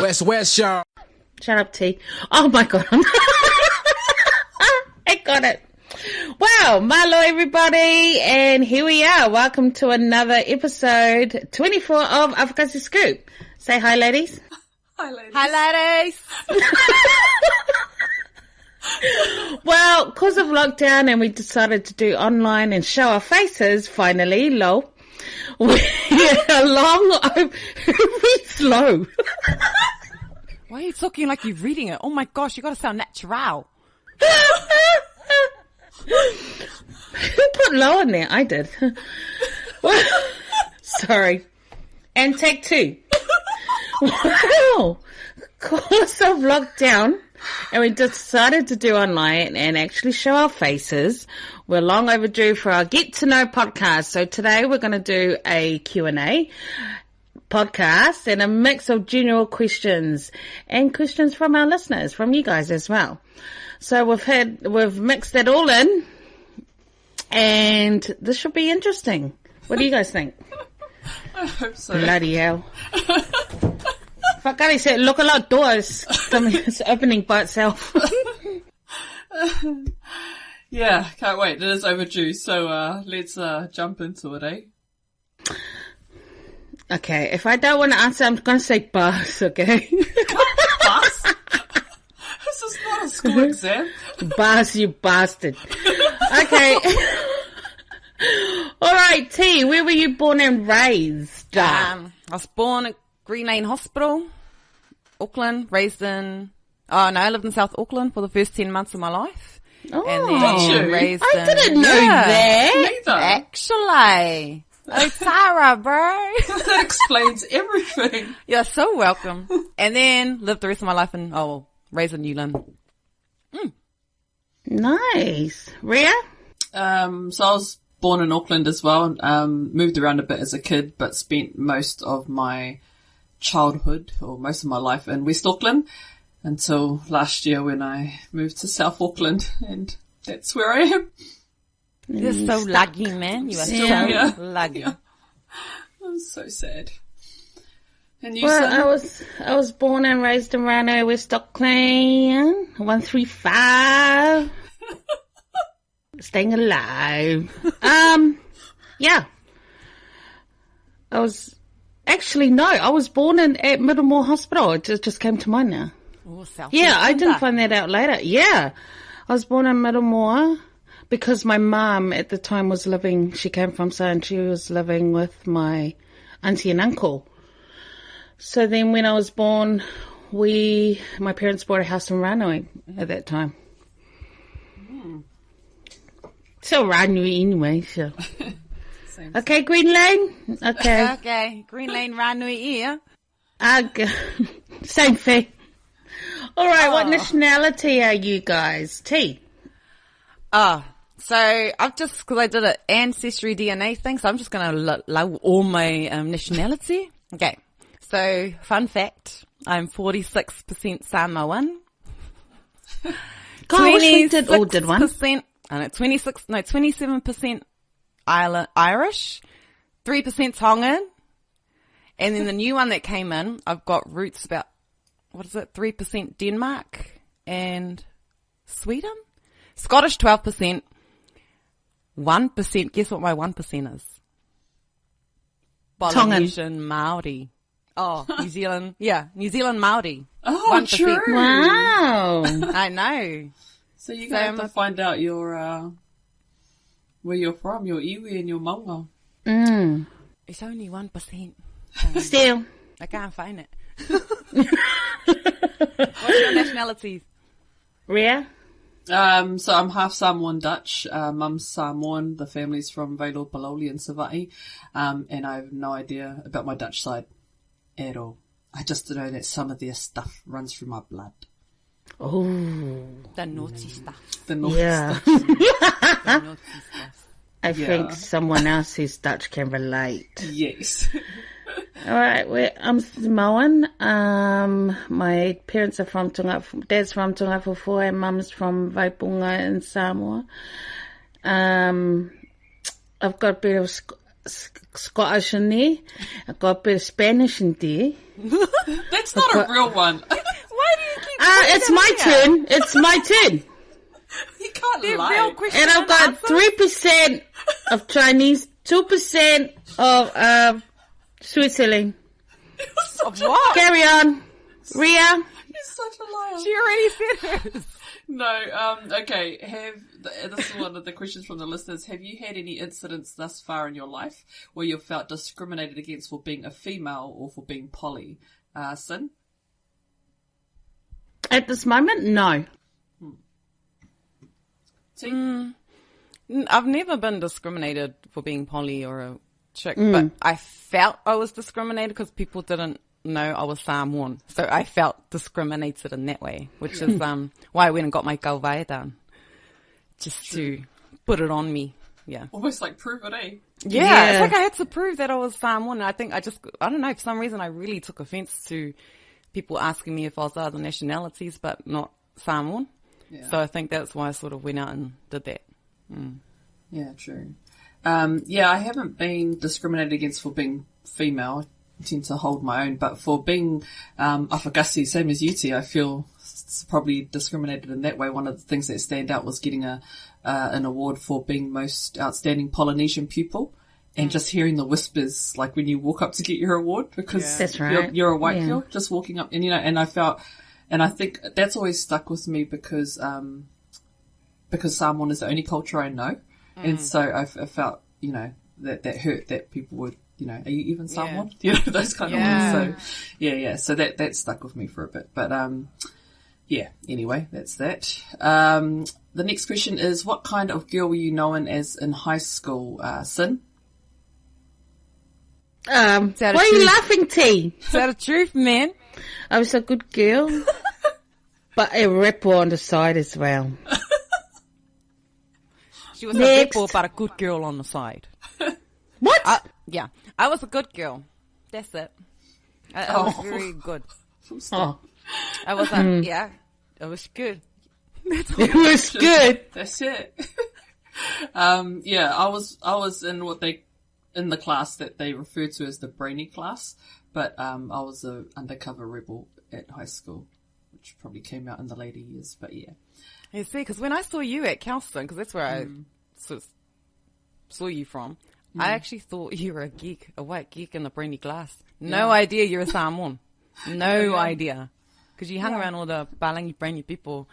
West, y'all. Shut up, T. Oh my God. I got it. Wow, malo everybody, and here we are. Welcome to another episode 24 of Afakasi Scoop. Say hi, ladies. Hi, ladies. Hi, ladies. Well, because of lockdown and we decided to do online and show our faces, finally, lol. We're really slow. Why are you talking like you're reading it? Oh my gosh, you got to sound natural. Who put low on there? I did. Sorry. And take two. Wow. Because of lockdown, and we decided to do online and actually show our faces. We're long overdue for our Get to Know podcast. So today we're going to do a Q&A podcast and a mix of general questions and questions from our listeners, from you guys as well. So we've mixed it all in, and this should be interesting. What do you guys think? I hope so. Bloody hell. Afakasi said, look a lot doors. It's opening by itself. Yeah, can't wait. It is overdue. So let's jump into it, eh? Okay, if I don't want to answer, I'm going to say bus, okay? Bus? This is not a school exam. Bus, you bastard. Okay. All right, T, where were you born and raised? I was born at Green Lane Hospital, Auckland, raised in... Oh, no, I lived in South Auckland for the first 10 months of my life. Oh, and then did you? raised I didn't know that. Neither. Actually. Oh, Tara, bro. That explains everything. You're so welcome. And then lived the rest of my life raised in Newland. Nice. Rhea? So I was born in Auckland as well. Moved around a bit as a kid, but spent most of my childhood or most of my life in West Auckland until last year when I moved to South Auckland, and that's where I am. You're so lucky, man. You are Yeah. so lucky. I'm so sad. And you, Well, son? I was born and raised in Rano, West Auckland, 135. Staying alive. Yeah. I was born at Middlemore Hospital. It just came to mind now. Oh, South Yeah, I Auckland. didn't find that out later. Yeah. I was born in Middlemore because my mum at the time she came from and she was living with my auntie and uncle. So then when I was born, my parents bought a house in Ranui at that time. So Ranui anyway, so. Same. Okay, Green Lane? Okay. Okay, Green Lane Ranui here. Same thing. All right, what nationality are you guys? T? So because I did an ancestry DNA thing, so I'm just going to allow all my nationality. Okay, so fun fact, I'm 46% Samoan. God, I wish we did one. 27% Irish, 3% Tongan, and then the new one that came in, I've got roots about, 3% Denmark and Sweden? Scottish 12%, 1%, guess what my 1% is? Polynesian Maori. Oh, New Zealand, New Zealand Maori. Oh, 1%. true. Wow. I know. So you're going to have to find out your, where you're from, your iwi and your maunga. It's only 1%. Still. I can't find it. What's your nationalities? Rhea? So I'm half Samoan Dutch. Mum's Samoan. The family's from Vailo, Paloli and Savai'i. And I have no idea about my Dutch side at all. I just know that some of their stuff runs through my blood. Oh. The naughty stuff. The naughty Yeah. stuff. The naughty stuff. I think someone else who's Dutch can relate. Yes. All right, I'm Samoan. My parents are from Dad's from Tongafo and Mum's from Vaipunga in Samoa. I've got a bit of Scottish in there. I got a bit of Spanish in there. That's not a real one. Why do you keep It's my turn. It's my turn. You can't They're lie. real questions And I've got 3% of Chinese, 2% of Switzerland. Of what? Carry on. Ria? You're such a liar. She already said it. No, okay, this is one of the questions from the listeners. Have you had any incidents thus far in your life where you've felt discriminated against for being a female or for being poly? Sin? At this moment, no. T? I've never been discriminated for being poly or a chick, but I felt I was discriminated because people didn't know I was Samoan. So I felt discriminated in that way, which is why I went and got my kauwae done. Just to put it on me. Yeah. Almost like prove it, eh? Yeah, it's like I had to prove that I was Samoan. I think I don't know, for some reason I really took offense to people asking me if I was other nationalities but not Samoan. Yeah. So I think that's why I sort of went out and did that. Yeah, true. I haven't been discriminated against for being female. I tend to hold my own, but for being Afakasi, same as you two, I feel it's probably discriminated in that way. One of the things that stand out was getting an award for being most outstanding Polynesian pupil, and just hearing the whispers like when you walk up to get your award, because That's right. you're a white girl just walking up, and and I think that's always stuck with me because Samoan is the only culture I know, and so I felt that hurt that people would. Are you even Samoan? Those kind of ones. So, so that stuck with me for a bit. But, anyway, that's that. The next question is, what kind of girl were you known as in high school, Sin? Why are you laughing, T? Is that the truth, man? I was a good girl, but a rebel on the side as well. She was a rebel, but a good girl on the side. What? Yeah, I was a good girl. That's it. I was very good. Oh, I was it was good. it was good. That's it. I was in the class that they refer to as the brainy class, but I was a undercover rebel at high school, which probably came out in the later years. But yeah. You see, because when I saw you at Kelston, because that's where I sort of saw you from, I actually thought you were a white geek in the brainy class. No idea you're a Samoan. No idea. Because you hung around all the Balangi brainy people.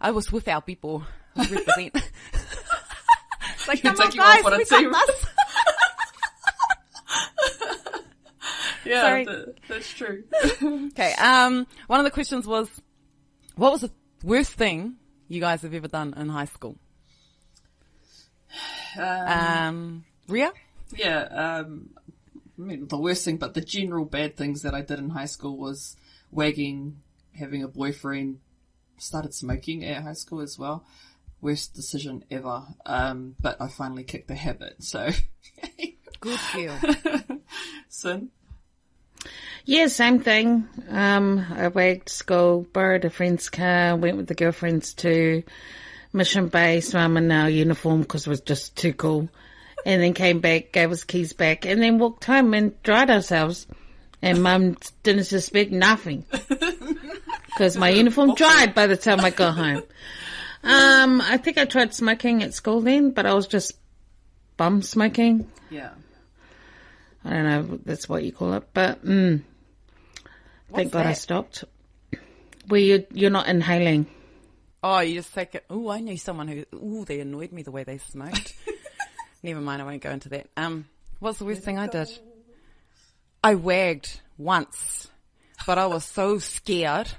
I was with our people. I represent. It's like, come on guys, we got this. Yeah, that's true. Okay, one of the questions was, what was the worst thing you guys have ever done in high school? Ria? Yeah, I mean, the worst thing, but the general bad things that I did in high school was wagging, having a boyfriend, started smoking at high school as well. Worst decision ever. But I finally kicked the habit, so. Good girl. Sin? Yeah, same thing. I wagged school, borrowed a friend's car, went with the girlfriends to Mission Bay, swam in our uniform because it was just too cool. And then came back, gave us keys back, and then walked home and dried ourselves. And Mum didn't suspect nothing because my uniform dried by the time I got home. I think I tried smoking at school then, but I was just bum smoking. Yeah. I don't know if that's what you call it, but thank God I stopped. Where you're not inhaling. Oh, you just take it. Oh, I knew someone who, they annoyed me the way they smoked. Never mind, I won't go into that. What's the worst thing I did? I wagged once, but I was so scared.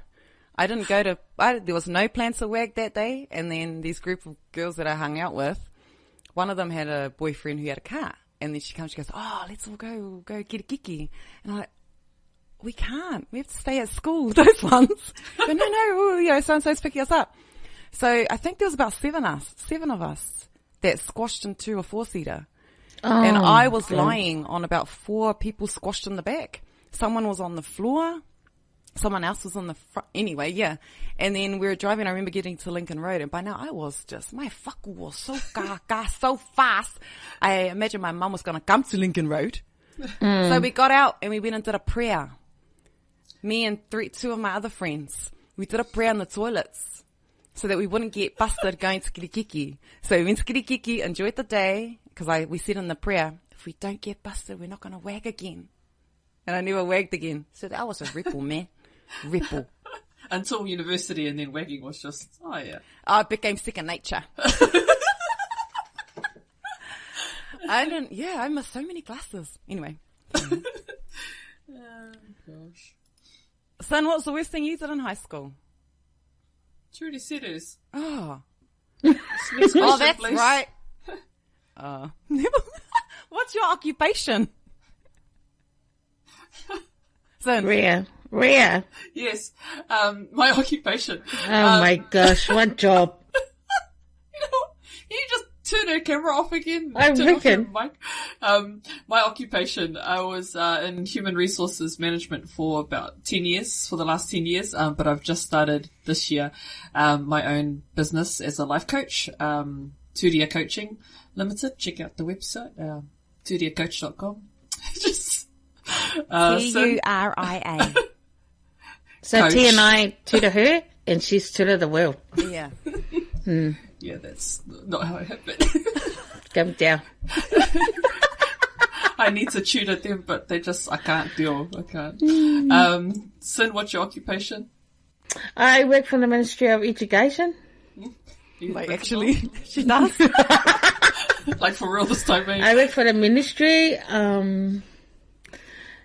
I didn't go to, there was no plans to wag that day. And then this group of girls that I hung out with, one of them had a boyfriend who had a car. And then she goes, oh, let's all go get a kiki. And I'm like, we can't. We have to stay at school, those ones. But no, so-and-so's picking us up. So I think there was about seven of us that squashed into a four-seater. Oh, and I was lying on about 4 people squashed in the back. Someone was on the floor. someone else was on the front. Anyway, yeah. And then we were driving. I remember getting to Lincoln Road, and by now I was just, my whaku was so so fast. I imagine my mum was going to come to Lincoln Road. So we got out and we went and did a prayer. Me and two of my other friends. We did a prayer in the toilets so that we wouldn't get busted going to Kirikiki. So we went to Kirikiki, enjoyed the day, because we said in the prayer, if we don't get busted, we're not going to wag again. And I never wagged again. So that was a ripple, man. Ripple. Until university, and then wagging was just, oh yeah. It became second nature. I missed so many classes. Anyway. Oh, gosh. Son, what's the worst thing you did in high school? Trudy Setters. Oh. Next question, Oh, that's please. right. What's your occupation? Son. Rhea. Yes. My occupation. Oh my gosh, what job? You know what? Can you just turn her camera off again? I Turn off her reckon. mic? My occupation, I was in human resources management for about 10 years, for the last 10 years, but I've just started this year my own business as a life coach, Turia Coaching Limited. Check out the website, turiacoach.com. Just Turia. So Coach. T and I tutor her, and she's tutor the world. Yeah. Yeah, that's not how it happened. Come down. I need to tutor them, but I can't deal. I can't. Sin, what's your occupation? I work for the Ministry of Education. Like, actually, she does. Like for real this time, mate. I work for the ministry.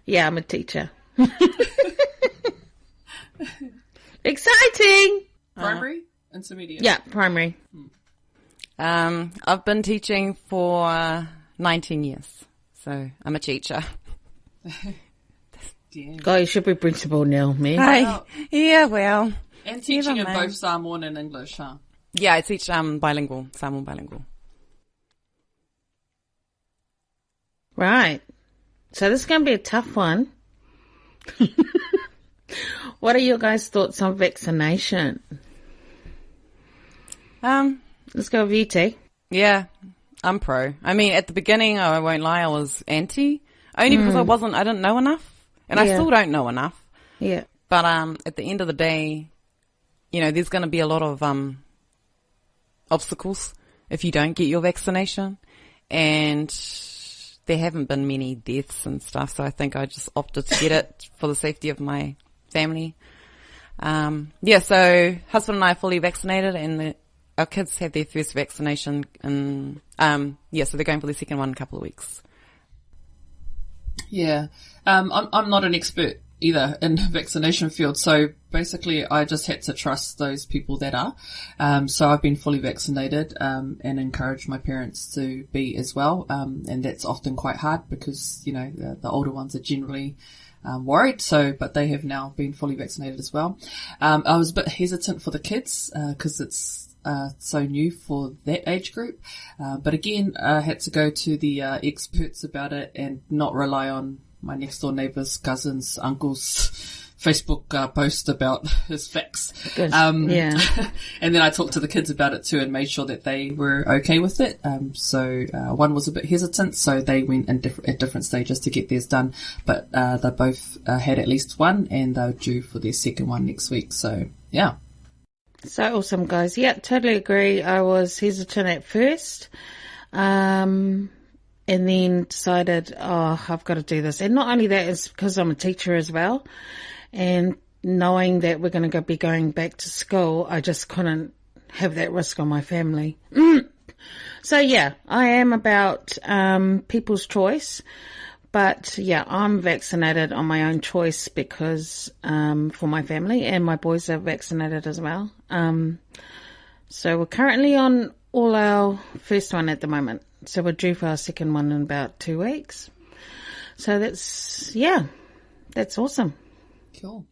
Yeah, I'm a teacher. Exciting. Primary? Intermediate? Yeah, primary. I've been teaching for 19 years, so I'm a teacher. Damn. God, you should be principal now, man. Hi. Yeah, well. And teaching in Never mind. both Samoan and English, huh? Yeah, I teach bilingual, Samoan bilingual. Right. So this is going to be a tough one. What are your guys' thoughts on vaccination? Let's go with you, T. Yeah, I'm pro. I mean, at the beginning, I won't lie, I was anti, only because I didn't know enough, and I Yeah. still don't know enough. Yeah. But at the end of the day, there's going to be a lot of obstacles if you don't get your vaccination, and there haven't been many deaths and stuff, so I think I just opted to get it for the safety of my family. So husband and I are fully vaccinated, and our kids had their first vaccination, and so they're going for their second one in a couple of weeks. Yeah. I'm not an expert either in the vaccination field, so basically I just had to trust those people that are. So I've been fully vaccinated, and encouraged my parents to be as well. And that's often quite hard because, the older ones are generally worried, but they have now been fully vaccinated as well. I was a bit hesitant for the kids, cause it's, so new for that age group. But again, I had to go to the, experts about it and not rely on my next door neighbours, cousins, uncles, Facebook post about his facts. Good. Yeah. And then I talked to the kids about it too and made sure that they were okay with it. So one was a bit hesitant, so they went at different stages to get theirs done. But they both had at least one, and they're due for their second one next week. So yeah. So awesome, guys. Yeah, totally agree. I was hesitant at first. And then decided, I've got to do this. And not only that, it's because I'm a teacher as well. And knowing that we're going to be going back to school, I just couldn't have that risk on my family. So yeah, I am about people's choice. But yeah, I'm vaccinated on my own choice because for my family, and my boys are vaccinated as well. So we're currently on all our first one at the moment. So we're due for our second one in about 2 weeks. So that's awesome. Cool.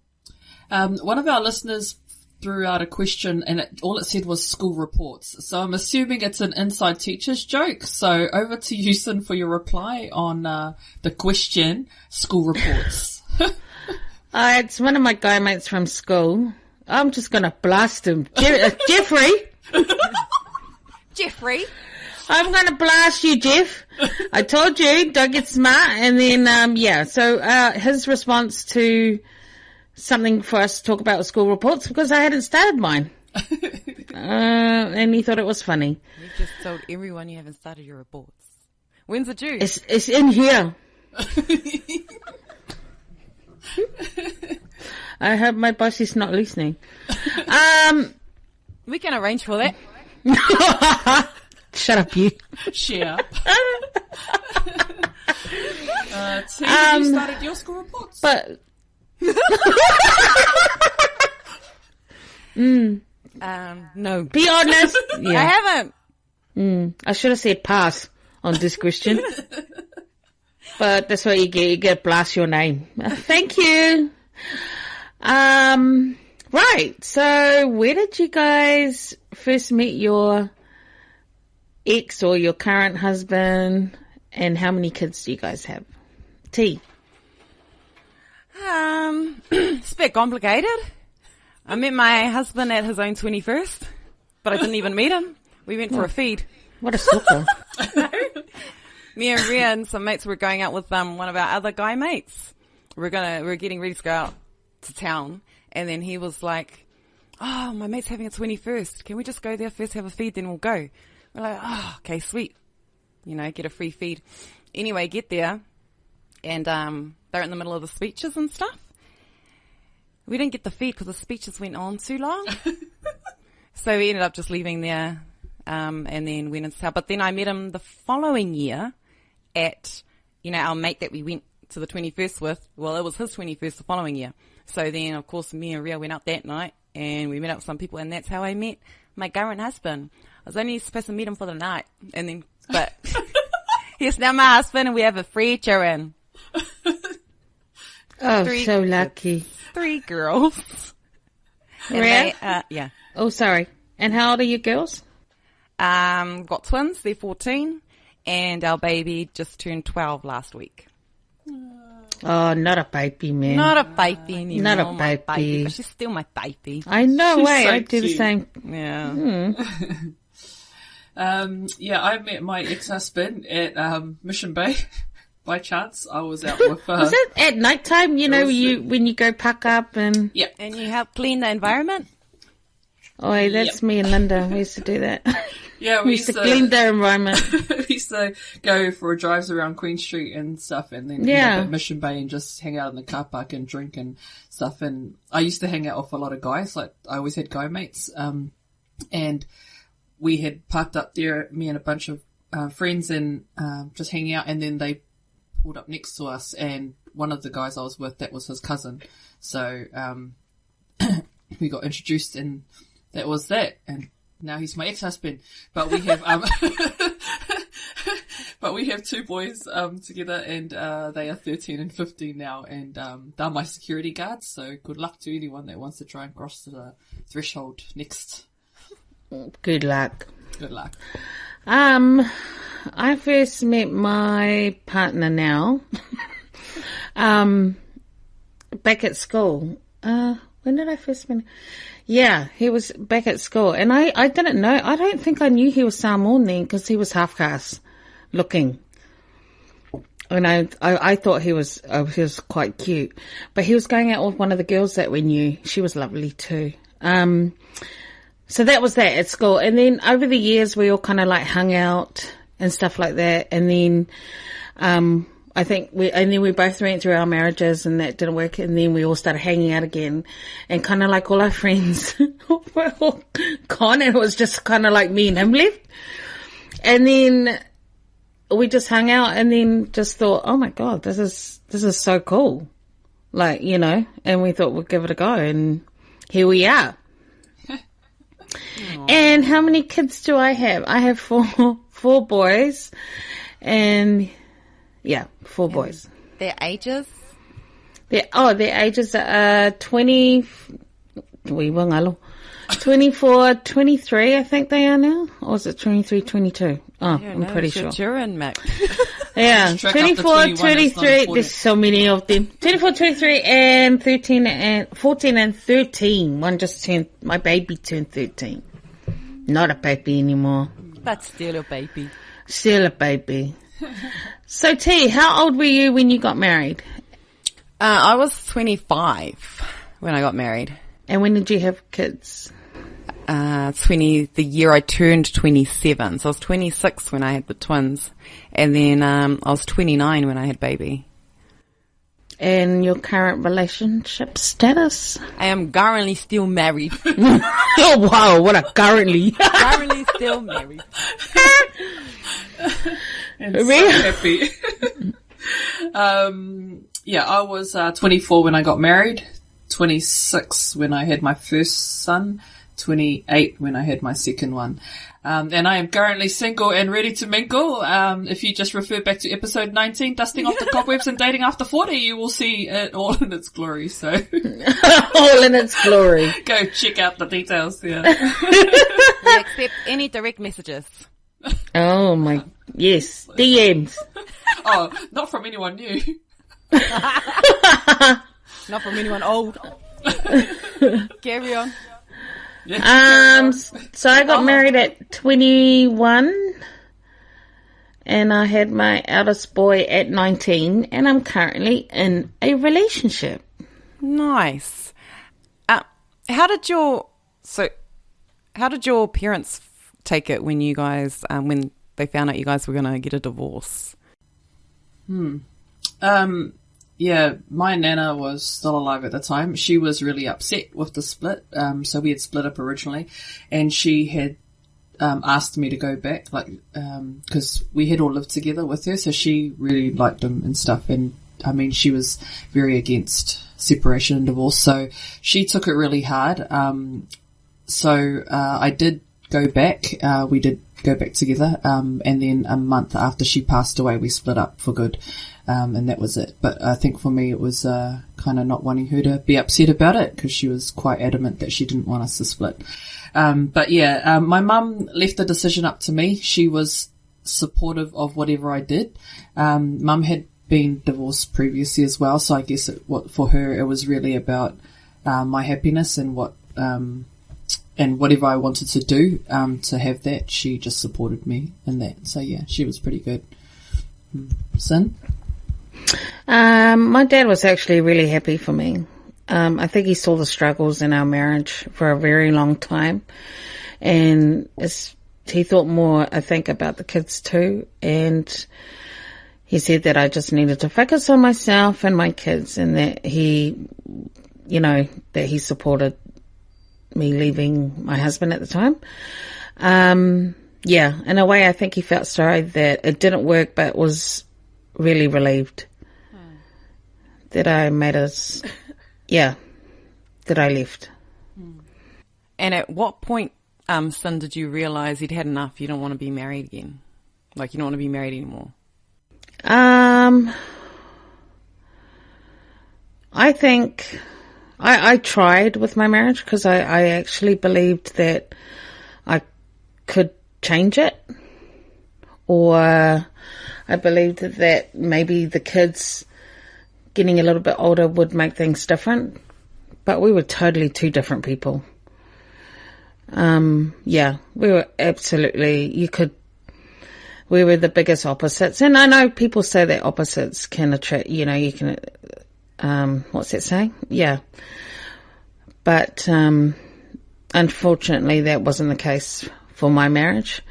One of our listeners threw out a question, and all it said was school reports. So I'm assuming it's an inside teacher's joke. So over to you, Sin, for your reply on the question, school reports. It's one of my guy mates from school. I'm just going to blast him. Jeffrey. Jeffrey. I'm going to blast you, Jeff. I told you, don't get smart. And then, so his response to something for us to talk about with school reports, because I hadn't started mine. And he thought it was funny. You've just told everyone you haven't started your reports. When's it due? It's in here. I hope my boss is not listening. We can arrange for that. Shut up, you. Share. T, have you started your school reports? But No. be honest. Yeah. I haven't. I should have said pass on this question. But that's what you get. You get blast your name. Thank you. Right. So where did you guys first meet your ex or your current husband, and how many kids do you guys have? T. It's a bit complicated. I met my husband at his own 21st, but I didn't even meet him. We went for a feed. What a stalker. Me and Rhea and some mates were going out with one of our other guy mates. We're getting ready to go out to town, and then he was like, "Oh, my mate's having a 21st. Can we just go there first, have a feed, then we'll go?" We're like, "Oh, okay, sweet. Get a free feed." Anyway, get there, and they're in the middle of the speeches and stuff. We didn't get the feed because the speeches went on too long. So we ended up just leaving there, and then went into town. But then I met him the following year at, our mate that we went to the 21st with. Well, it was his 21st the following year. So then, of course, me and Rhea went out that night, and we met up with some people, and that's how I met my current husband. I was only supposed to meet him for the night, but he's now my husband, and we have a free children. Oh, so lucky. 3 girls. Rhea? Yeah. Oh, sorry. And how old are your girls? Got twins. They're 14, and our baby just turned 12 last week. Oh, not a baby, man. Not a baby anymore. Not a my baby. But she's still my baby. I know, She's way. so I do the cute. same. Yeah. I met my ex-husband at Mission Bay. By chance, I was out with Was it at night time? When you go pack up and... Yeah. And you help clean the environment? Oh, hey, that's me and Linda. We used to do that. Yeah, We used to clean the environment. we used to go for drives around Queen Street and stuff, and then end up at Mission Bay and just hang out in the car park and drink and stuff. And I used to hang out with a lot of guys. Like, I always had guy mates. And we had parked up there, me and a bunch of friends, and just hanging out. And then they pulled up next to us, and one of the guys I was with, that was his cousin. So we got introduced, and that was that. And now he's my ex-husband. But we have but we have 2 boys together, and they are 13 and 15 now, and they're my security guards. So good luck to anyone that wants to try and cross the threshold next. Good luck. Good luck. I first met my partner now, back at school. When did I first meet him? Yeah, he was back at school, and I didn't know. I don't think I knew he was Samoan then, because he was half caste looking, and I thought he was quite cute, but he was going out with one of the girls that we knew. She was lovely too. So that was that at school, and then over the years we all kind of like hung out and stuff like that, and then I think we both went through our marriages, and that didn't work, and then we all started hanging out again, and kind of like all our friends were all gone, and it was just kind of like me and him left, and then we just hung out, and then just thought, oh my god, this is so cool, like, and we thought we'd give it a go, and here we are. And how many kids do I have? I have four boys, and 4 boys. Their ages? Their ages are 24, 23, I think they are now. Or is it 23, 22? Oh, Yeah, I'm pretty sure. You're in, Mac. Yeah, Track up to 24, 21, it's not 23, important. there's so many of them. 24, 23, and 13, and 14 and 13. One just turned, my baby turned 13. Not a baby anymore. But still a baby. Still a baby. So T, how old were you when you got married? I was 25 when I got married. And when did you have kids? The year I turned 27. So I was 26 when I had the twins. And then, I was 29 when I had baby. And your current relationship status? I am currently still married. Oh wow, what a currently. Currently still married. And so happy. Yeah, I was 24 when I got married, 26 when I had my first son, 28 when I had my second one. And I am currently single and ready to mingle. If you just refer back to episode 19, Dusting Off the Cobwebs and Dating After 40, you will see it all in its glory. So All in its glory. go check out the details. Yeah. We accept any direct messages. Oh my, yes, DMs. Oh, not from anyone new. Not from anyone old. Carry on. Yeah, So I got married at 21 and I had my eldest boy at 19 and I'm currently in a relationship. Nice. How did your parents take it when you guys, when they found out you guys were going to get a divorce? Yeah, my nana was still alive at the time. She was really upset with the split. So we had split up originally, and she had asked me to go back, like, because we had all lived together with her, so she really liked him and stuff. And I mean, she was very against separation and divorce, so she took it really hard. So I did go back. We did go back together, and then a month after she passed away, we split up for good. And that was it. But I think for me it was kind of not wanting her to be upset about it because she was quite adamant that she didn't want us to split. But yeah, my mum left the decision up to me. She was supportive of whatever I did. Mum had been divorced previously as well, so I guess for her it was really about my happiness and and whatever I wanted to do to have that. She just supported me in that. So yeah, she was pretty good. Sin? My dad was actually really happy for me. I think he saw the struggles in our marriage for a very long time. And he thought more, I think, about the kids too. And he said that I just needed to focus on myself and my kids, and that he supported me leaving my husband at the time. Yeah, in a way I think he felt sorry that it didn't work, but was really relieved that I that I left. And at what point, Sin, did you realise you'd had enough? You don't want to be married again? Like, you don't want to be married anymore? I think I tried with my marriage because I actually believed that I could change it, or I believed that maybe the kids getting a little bit older would make things different, but we were totally two different people. Yeah, we were absolutely, we were the biggest opposites. And I know people say that opposites can attract, you can, what's that saying? Yeah. But, unfortunately that wasn't the case for my marriage.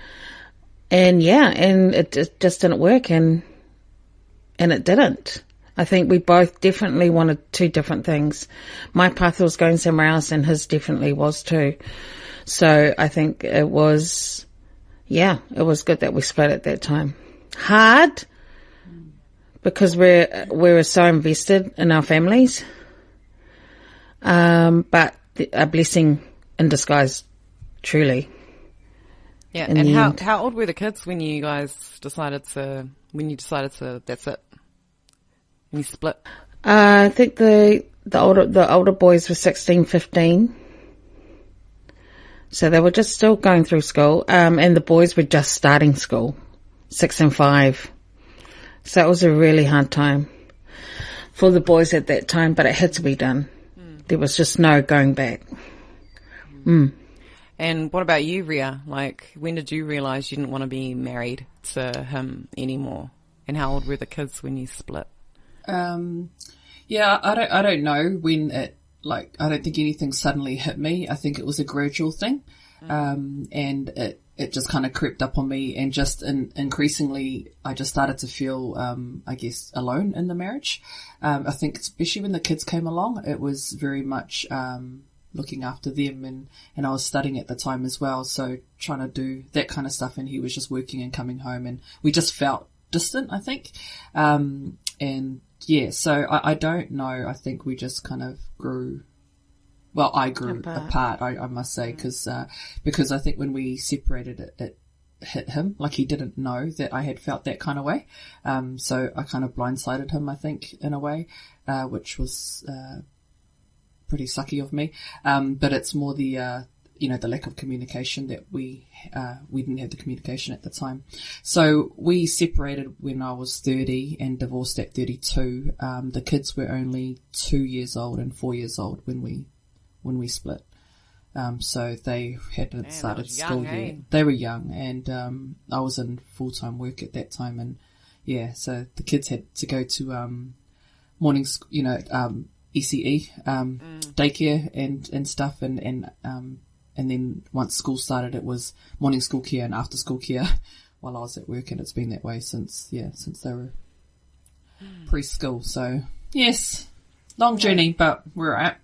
And yeah, and it just didn't work, and it didn't. I think we both definitely wanted two different things. My path was going somewhere else and his definitely was too. So I think it was good that we split at that time. Hard, because we were so invested in our families. But a blessing in disguise, truly. Yeah, and how old were the kids when you guys decided to, that's it? When you split? I think the older boys were 16, 15. So they were just still going through school, and the boys were just starting school, 6 and 5. So it was a really hard time for the boys at that time, but it had to be done. There was just no going back. And what about you, Ria? Like, when did you realise you didn't want to be married to him anymore? And how old were the kids when you split? Yeah, I don't know when it, like, I don't think anything suddenly hit me. I think it was a gradual thing. And it just kind of crept up on me, and just increasingly I just started to feel, I guess, alone in the marriage. I think especially when the kids came along, it was very much, looking after them, and I was studying at the time as well. So trying to do that kind of stuff, and he was just working and coming home, and we just felt distant, I think. And yeah, so I don't know. I think we just kind of grew. Well, I grew apart, I must say, because I think when we separated, it hit him. Like, he didn't know that I had felt that kind of way. So I kind of blindsided him, I think, in a way, which was pretty sucky of me. But it's more the the lack of communication that we didn't have the communication at the time. So we separated when I was 30 and divorced at 32. The kids were only 2 years old and 4 years old when we split. So they hadn't started school yet. They were young, and I was in full-time work at that time, and yeah, so the kids had to go to morning ECE daycare and stuff, and then once school started, it was morning school care and after school care while I was at work, and it's been that way since they were preschool. So yes, long journey, but we're at.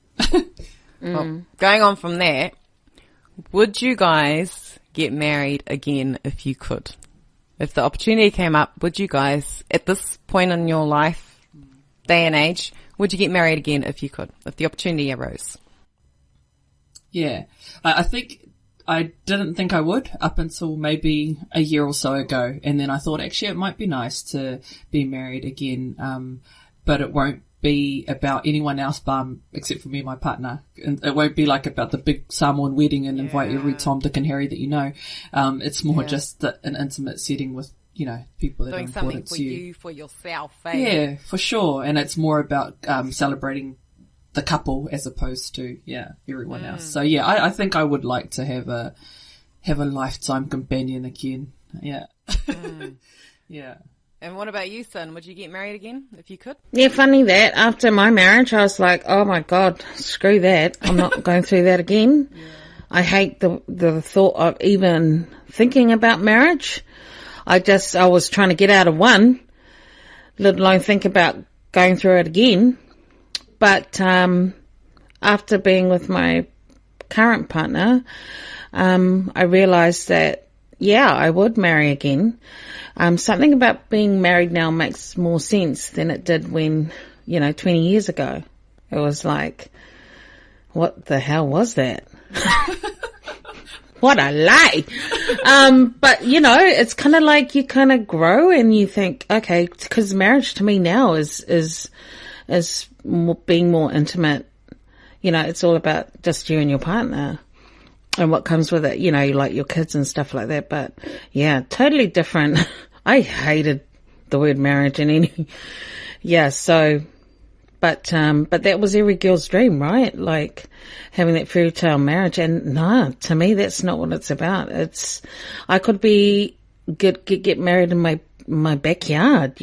Well, going on from there, would you guys get married again if you could? If the opportunity came up, would you guys, at this point in your life, day and age, would you get married again if you could, if the opportunity arose? Yeah, I think I didn't think I would up until maybe a year or so ago, and then I thought actually it might be nice to be married again, but it won't be about anyone else except for me and my partner. And it won't be like about the big Samoan wedding and invite every Tom, Dick and Harry that you know. It's more just an intimate setting with, people that doing are important something for to you. you, for yourself. Yeah, for sure. And it's more about celebrating the couple as opposed to, everyone else. So yeah, I think I would like to have a lifetime companion again. Yeah. Yeah. And what about you, son? Would you get married again if you could? Yeah, funny that. After my marriage, I was like, oh my God, screw that. I'm not going through that again. Yeah. I hate the thought of even thinking about marriage. I was trying to get out of one, let alone think about going through it again. But after being with my current partner, I realized that, I would marry again. Something about being married now makes more sense than it did when, 20 years ago. It was like, what the hell was that? What a lie. But, it's kind of like you kind of grow and you think, okay, because marriage to me now is being more intimate. It's all about just you and your partner. And what comes with it, like your kids and stuff like that. But yeah, totally different. I hated the word marriage and but that was every girl's dream, right? Like having that fairy tale marriage. And no, to me, that's not what it's about. I could get married in my backyard,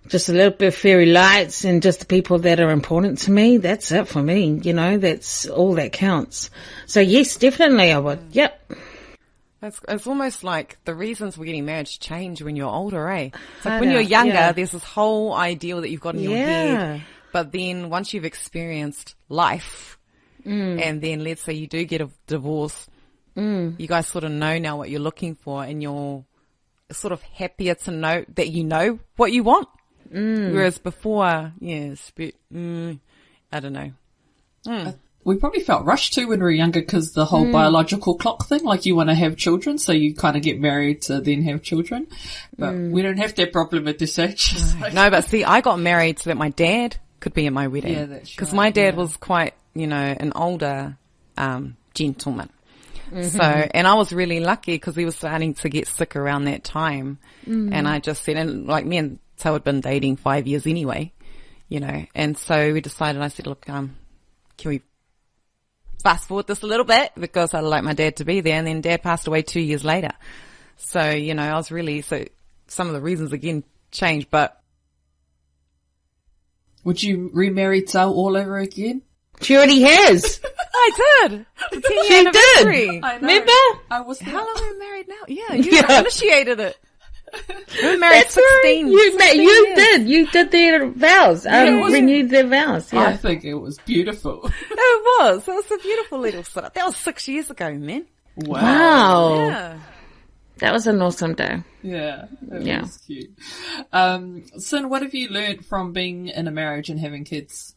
just a little bit of fairy lights and just the people that are important to me. That's it for me. That's all that counts. So yes, definitely I would. Yep. It's almost like the reasons for getting married change when you're older, eh? It's like when you're younger, there's this whole ideal that you've got in your head. But then once you've experienced life, and then let's say you do get a divorce, you guys sort of know now what you're looking for, and you're sort of happier to know that you know what you want. Whereas before, it's a bit, I don't know. We probably felt rushed too when we were younger because the whole biological clock thing, like you want to have children, so you kind of get married to then have children. But we don't have that problem at this age. No, but see, I got married so that my dad could be at my wedding. Yeah, that's right. Because my dad was quite, an older gentleman. So, and I was really lucky because he was starting to get sick around that time. And I just said, and like me and Tao had been dating 5 years anyway, you know, and so we decided, I said, look, can we fast forward this a little bit because I'd like my dad to be there. And then Dad passed away 2 years later. So, you know, I was really, so some of the reasons again changed, but. Would you remarry Tao all over again? She already has. I did. The 10-year She anniversary. did. I know. Remember? I was How long are we married now? Yeah, you Yeah. initiated it. We were married That's right. 16. You 16 years. You did their vows. Renewed their vows. I Yeah. think it was beautiful. It was a beautiful little setup. That was 6 years ago, man. Wow. Yeah. That was an awesome day. Yeah, that Yeah. was cute. Sin, what have you learned from being in a marriage and having kids?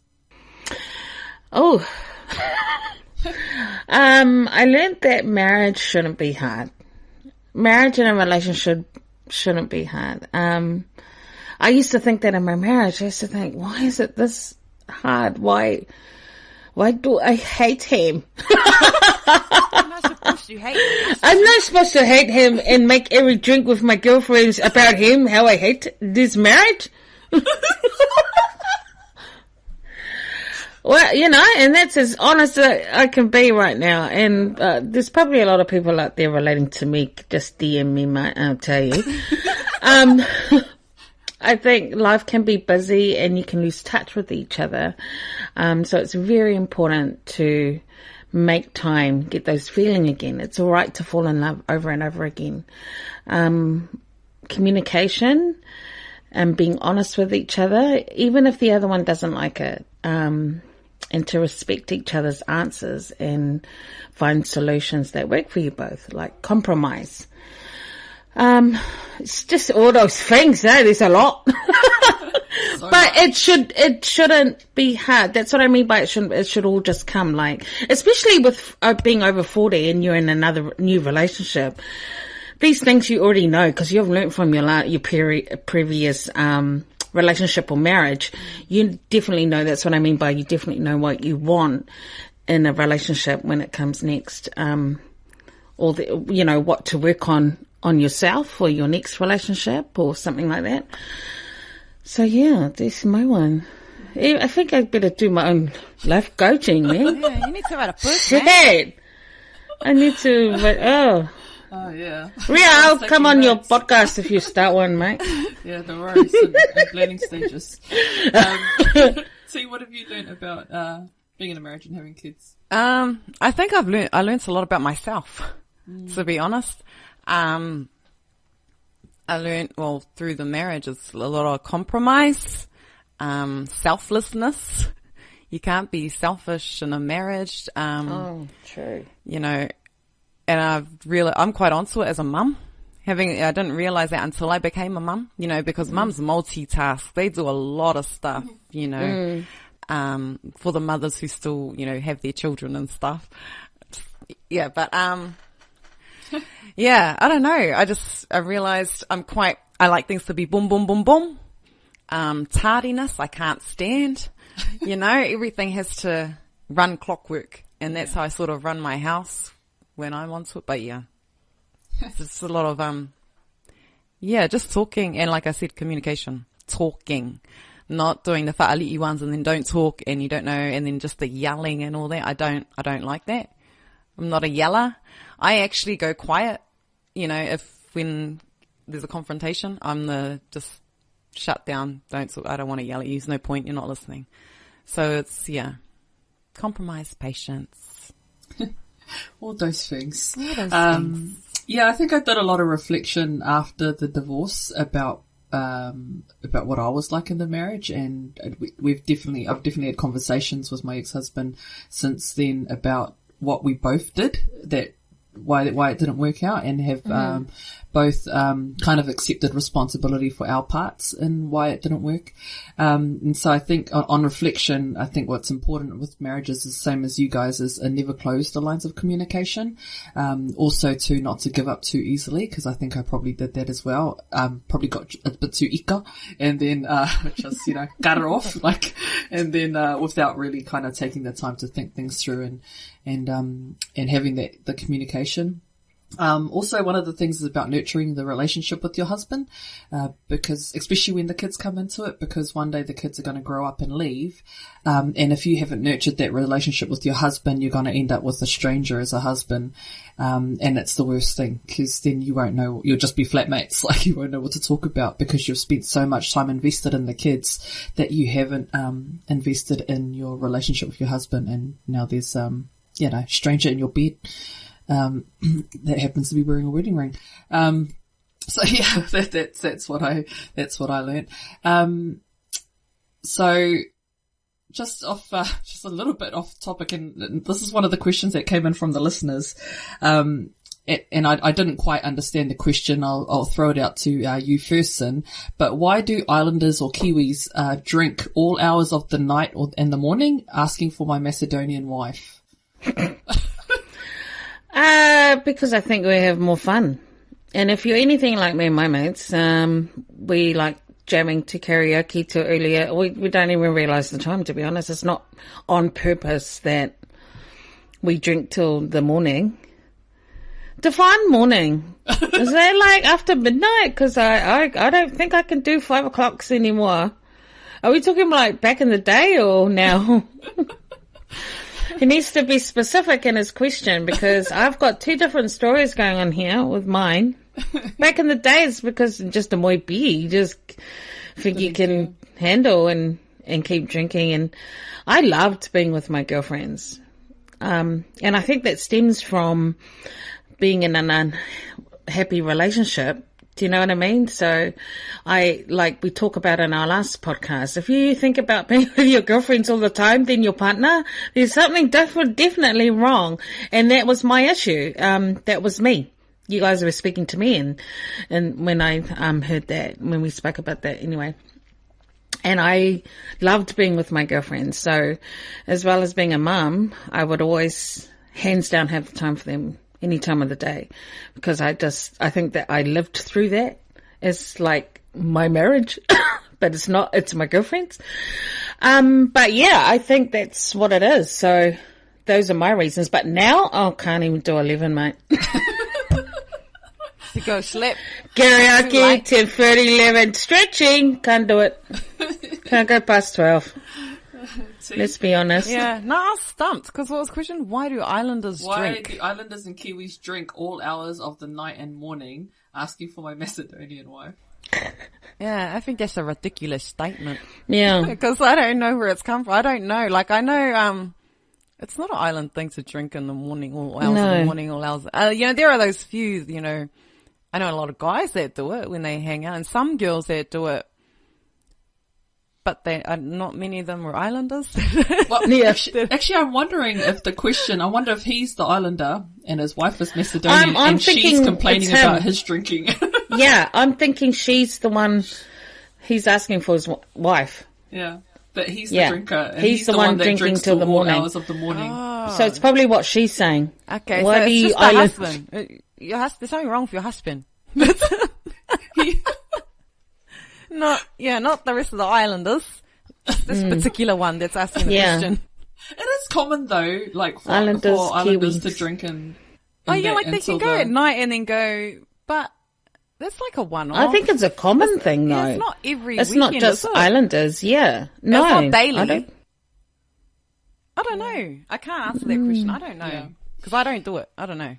Oh. I learned that marriage shouldn't be hard. Marriage and a relationship shouldn't be hard. I used to think that in my marriage. I used to think, why is it this hard? Why do I hate him? I'm not supposed to hate him. I'm not supposed to hate him and make every drink with my girlfriends about him, how I hate this marriage. Well, you know, and that's as honest as I can be right now. And there's probably a lot of people out there relating to me. Just DM me, mate, I'll tell you. I think life can be busy and you can lose touch with each other. So it's very important to make time, get those feeling again. It's all right to fall in love over and over again. Communication and being honest with each other, even if the other one doesn't like it. And to respect each other's answers and find solutions that work for you both, like compromise. It's just all those things, there's a lot. But it shouldn't be hard. That's what I mean by it should all just come, like, especially with being over 40 and you're in another new relationship. These things you already know because you've learned from your previous, relationship or marriage. You definitely know, that's what I mean by you definitely know what you want in a relationship when it comes next, or what to work on yourself for your next relationship or something like that. So yeah, this is my one. I think I'd better do my own life coaching, man. Yeah, you need to write a book, Shit. man. I need to, Oh, yeah. Ria, I'll Taking come on your notes. podcast if you start one, mate. Yeah, no worries. In planning stages. See, what have you learned about being in a marriage and having kids? I think I learned a lot about myself, to be honest. I learned, through the marriage, it's a lot of compromise, selflessness. You can't be selfish in a marriage. True. You know, and I'm quite onto it as a mum. I didn't realize that until I became a mum, you know, because mums multitask. They do a lot of stuff, you know, for the mothers who still, you know, have their children and stuff. Yeah, but, yeah, I don't know. I realized I like things to be boom, boom, boom, boom. Tardiness, I can't stand. You know, everything has to run clockwork. And that's how I sort of run my house when I'm onto it. But yeah, it's just a lot of, just talking. And like I said, communication, talking, not doing the wha'aliti ones and then don't talk and you don't know. And then just the yelling and all that. I don't like that. I'm not a yeller. I actually go quiet, you know, when there's a confrontation, I'm just shut down. Don't talk. I don't want to yell at you. There's no point. You're not listening. So it's, compromise, patience. All those things. Things. Yeah, I think I did a lot of reflection after the divorce about what I was like in the marriage, and I've definitely had conversations with my ex-husband since then about what we both did, why it didn't work out, and have both kind of accepted responsibility for our parts and why it didn't work. And so I think on reflection, I think what's important with marriages is the same as you guys, is never close the lines of communication. Also to not to give up too easily, because I think I probably did that as well. Probably got a bit too ika, and then just cut it off, and then without really kind of taking the time to think things through and having the communication communication. Also, one of the things is about nurturing the relationship with your husband, because especially when the kids come into it, because one day the kids are going to grow up and leave. And if you haven't nurtured that relationship with your husband, you're going to end up with a stranger as a husband. And it's the worst thing, because then you won't know, you'll just be flatmates. Like, you won't know what to talk about because you've spent so much time invested in the kids that you haven't, invested in your relationship with your husband. And now there's, stranger in your bed. That happens to be wearing a wedding ring. So yeah, that's what I learned. So just a little bit off topic, and this is one of the questions that came in from the listeners. And I didn't quite understand the question. I'll throw it out to you first, Sin. But why do Islanders or Kiwis drink all hours of the night or in the morning, asking for my Macedonian wife? Because I think we have more fun. And if you're anything like me and my mates, we like jamming to karaoke till earlier. We don't even realise the time, to be honest. It's not on purpose that we drink till the morning. Define morning. Is that like after midnight? Because I don't think I can do 5 o'clocks anymore. Are we talking like back in the day or now? He needs to be specific in his question, because I've got 2 different stories going on here with mine. Back in the days, because just a moi beer, you just think you can handle and keep drinking. And I loved being with my girlfriends. And I think that stems from being in an unhappy relationship. Do you know what I mean? So we talk about in our last podcast, if you think about being with your girlfriends all the time, then your partner, there's something definitely wrong. And that was my issue. That was me. You guys were speaking to me and when I, heard that, when we spoke about that anyway. And I loved being with my girlfriends. So as well as being a mum, I would always hands down have the time for them any time of the day, because I think that I lived through that. It's like my marriage, but it's not, it's my girlfriend's. But yeah, I think that's what it is. So those are my reasons. But now I can't even do 11, mate. To go sleep. Karaoke, 10:30, 11, stretching, can't do it. Can't go past 12. Let's be honest. Yeah, no, I was stumped, because what was the question? Why do Islanders drink? Why do Islanders and Kiwis drink all hours of the night and morning, asking for my Macedonian wife? Yeah, I think that's a ridiculous statement. Yeah. Because I don't know where it's come from. I don't know. Like, I know, it's not an island thing to drink in the morning, all hours of the morning, all hours. There are those few, I know a lot of guys that do it when they hang out, and some girls that do it. But not many of them were Islanders. Well, yeah. Actually, I'm wondering if I wonder if he's the Islander and his wife is Macedonian, and she's complaining about his drinking. Yeah, I'm thinking she's the one he's asking for his wife. Yeah, but he's the drinker. And he's the one that drinking drinks till the morning. All hours of the morning. Oh. So it's probably what she's saying. Okay, so it's just the husband. There's something wrong with your husband. Not the rest of the Islanders. This particular one that's asking the question. It is common though, like for Islanders to drink and they can go at night and then go, but that's like a one-off. I think it's a common thing though. Yeah, it's not every It's weekend, not just Islanders, yeah. No. It's not daily. I don't know. I can't answer that question. I don't know. Because I don't do it. I don't know.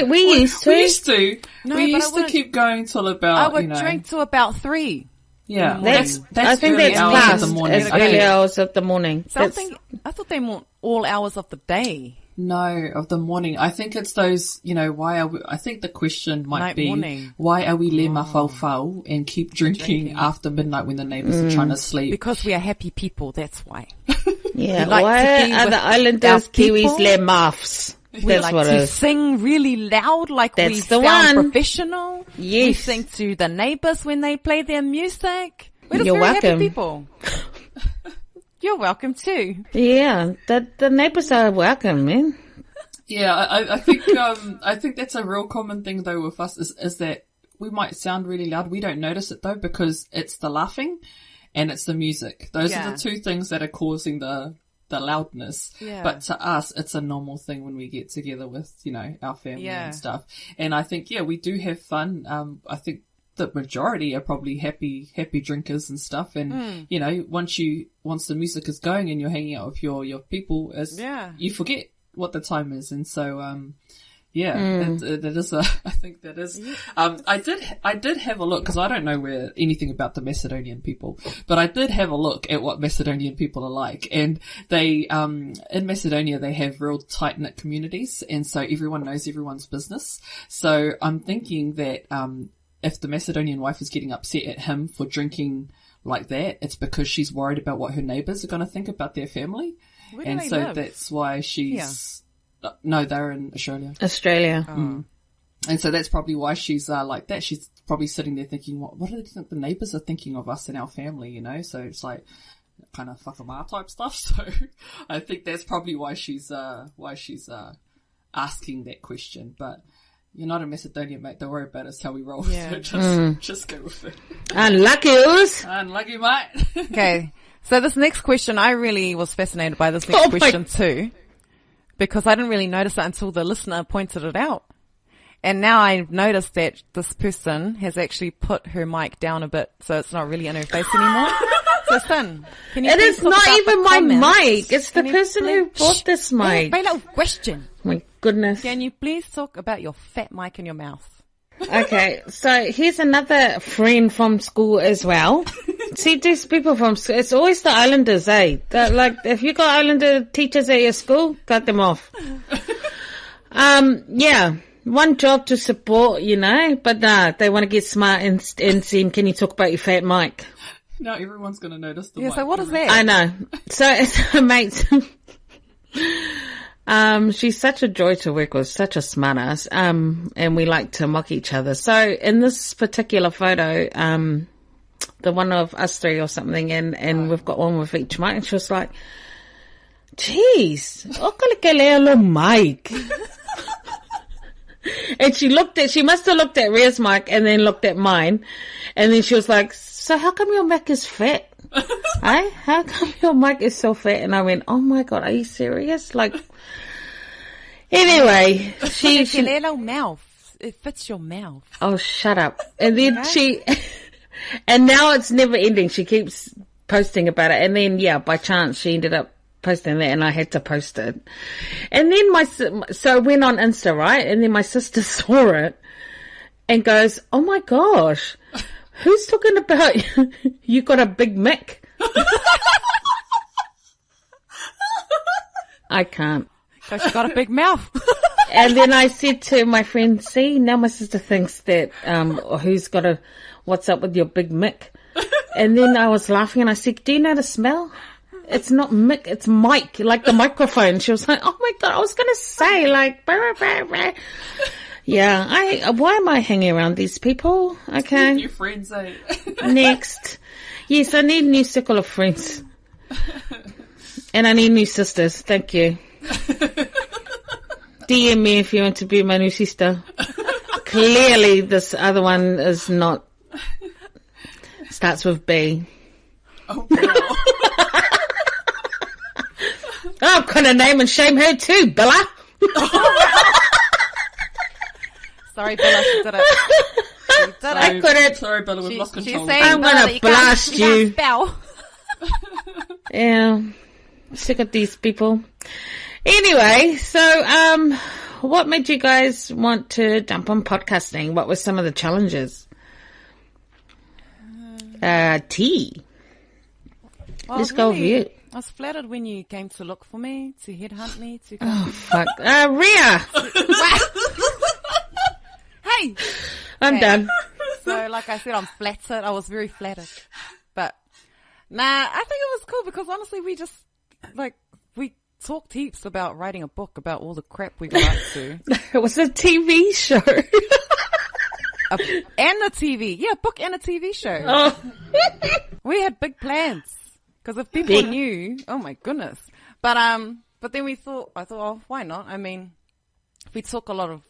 We used to. We used to. No, we used to keep going till about, I would drink till about 3. Yeah. That's I think that's classed as early hours of the morning. So I thought they meant all hours of the day. No, of the morning. I think it's those, I think the question might be, morning. Why are we le mawhawhau and keep drinking after midnight when the neighbours are trying to sleep? Because we are happy people, that's why. Yeah, why are the Islanders, Kiwis, le mawhs? We like to sing really loud, like we sound professional. Yes. We sing to the neighbours when they play their music. We're just You're very welcome. happy people. You're welcome too. Yeah, the neighbours are welcome, man. Yeah, I think that's a real common thing though with us is that we might sound really loud. We don't notice it though because it's the laughing and it's the music. Those are the 2 things that are causing the the loudness. Yeah. But to us, it's a normal thing when we get together with, you know, our family and stuff. And I think, we do have fun. I think the majority are probably happy drinkers and stuff. And, you know, once the music is going and you're hanging out with your people, you forget what the time is. And so, it is I think that is, I did have a look, cause I don't know anything about the Macedonian people, but I did have a look at what Macedonian people are like. And they, in Macedonia, they have real tight knit communities. And so everyone knows everyone's business. So I'm thinking that, if the Macedonian wife is getting upset at him for drinking like that, it's because she's worried about what her neighbours are going to think about their family. Where do and they so live? that's why she's, no, they're in Australia. Australia. And so that's probably why she's like that. She's probably sitting there thinking, what do they think the neighbours are thinking of us and our family, you know? So it's like kind of whakamā type stuff. So I think that's probably why she's asking that question. But you're not a Macedonian, mate. Don't worry about it. It's how we roll. Yeah. So just go with it. Unlucky us. Unlucky, mate. Okay. So this next question, I really was fascinated by this next question too, because I didn't really notice it until the listener pointed it out. And now I've noticed that this person has actually put her mic down a bit, so it's not really in her face anymore. So, Sin, can you It please is talk not about even the my comments? mic. It's the Can you person who please- bought this mic. Hey, little question. My goodness. Can you please talk about your fat mic in your mouth? Okay, so here's another friend from school as well. See, these people from school, it's always the islanders, eh? Like, if you got islander teachers at your school, cut them off. One job to support, you know, but they want to get smart and seem, can you talk about your fat mic? Now everyone's going to notice the Yeah, mic. so what is that? I know. So it's her mate. She's such a joy to work with, such a smart ass. And we like to mock each other. So in this particular photo, the one of us three or something, and we've got one with each mic, and she was like, geez, okalekele mic. And she must have looked at Rhea's mic and then looked at mine. And then she was like, so how come your mic is fat? Eh? How come your mic is so fat? And I went, oh my God, are you serious? Like, anyway, she It's your little mouth. It fits your mouth. oh, shut up. And then and now it's never ending. She keeps posting about it. And then, by chance, she ended up posting that and I had to post it. And then so I went on Insta, right? And then my sister saw it and goes, oh my gosh, who's talking about you got a big Mick? I can't. Because she got a big mouth. And then I said to my friend, see, now my sister thinks that, what's up with your big Mick? And then I was laughing and I said, do you know the smell? It's not Mick, it's Mike, like the microphone. She was like, oh my God, I was going to say like, bah, bah, bah. Yeah, why am I hanging around these people? Okay. New friends, eh? Next. Yes, I need a new circle of friends. And I need new sisters. Thank you. DM me if you want to be my new sister. Clearly this other one is not. Starts with B. Oh, wow. I'm going to name and shame her too, Bella. Sorry, Bella, she did it. She did it. I couldn't. Sorry, Bella, we've lost She's control. saying, I'm Bella, gonna that you blast can't you. spell. Yeah. Sick of these people. Anyway, so, what made you guys want to jump on podcasting? What were some of the challenges? T. Well, Let's go with you. I was flattered when you came to look for me, to headhunt me, to come. Oh, fuck. Rhea! Hey! I'm Okay. done. So, like I said, I'm flattered. I was very flattered. But, I think it was cool because honestly, we just, we talked heaps about writing a book about all the crap we got up to. It was a TV show. And a TV. Yeah, book and a TV show. Oh. We had big plans. Because if people knew, oh my goodness. But then I thought, oh, why not? I mean, we talk a lot of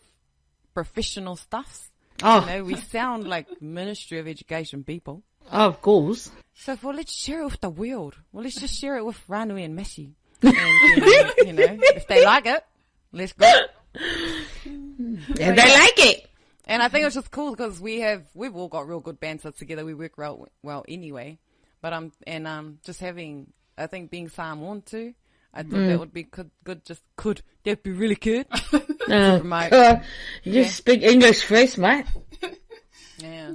professional stuff. Oh. You know, we sound like Ministry of Education people. Of course. So let's share it with the world. Well, let's just share it with Ranui and Meshi. And then, if they like it, let's go. And they like it. And I think it's just cool because we've all got real good banter together. We work well anyway. But just having, I think being Samoan too, I thought that would be good. That'd be really good. You speak English first, mate. Yeah.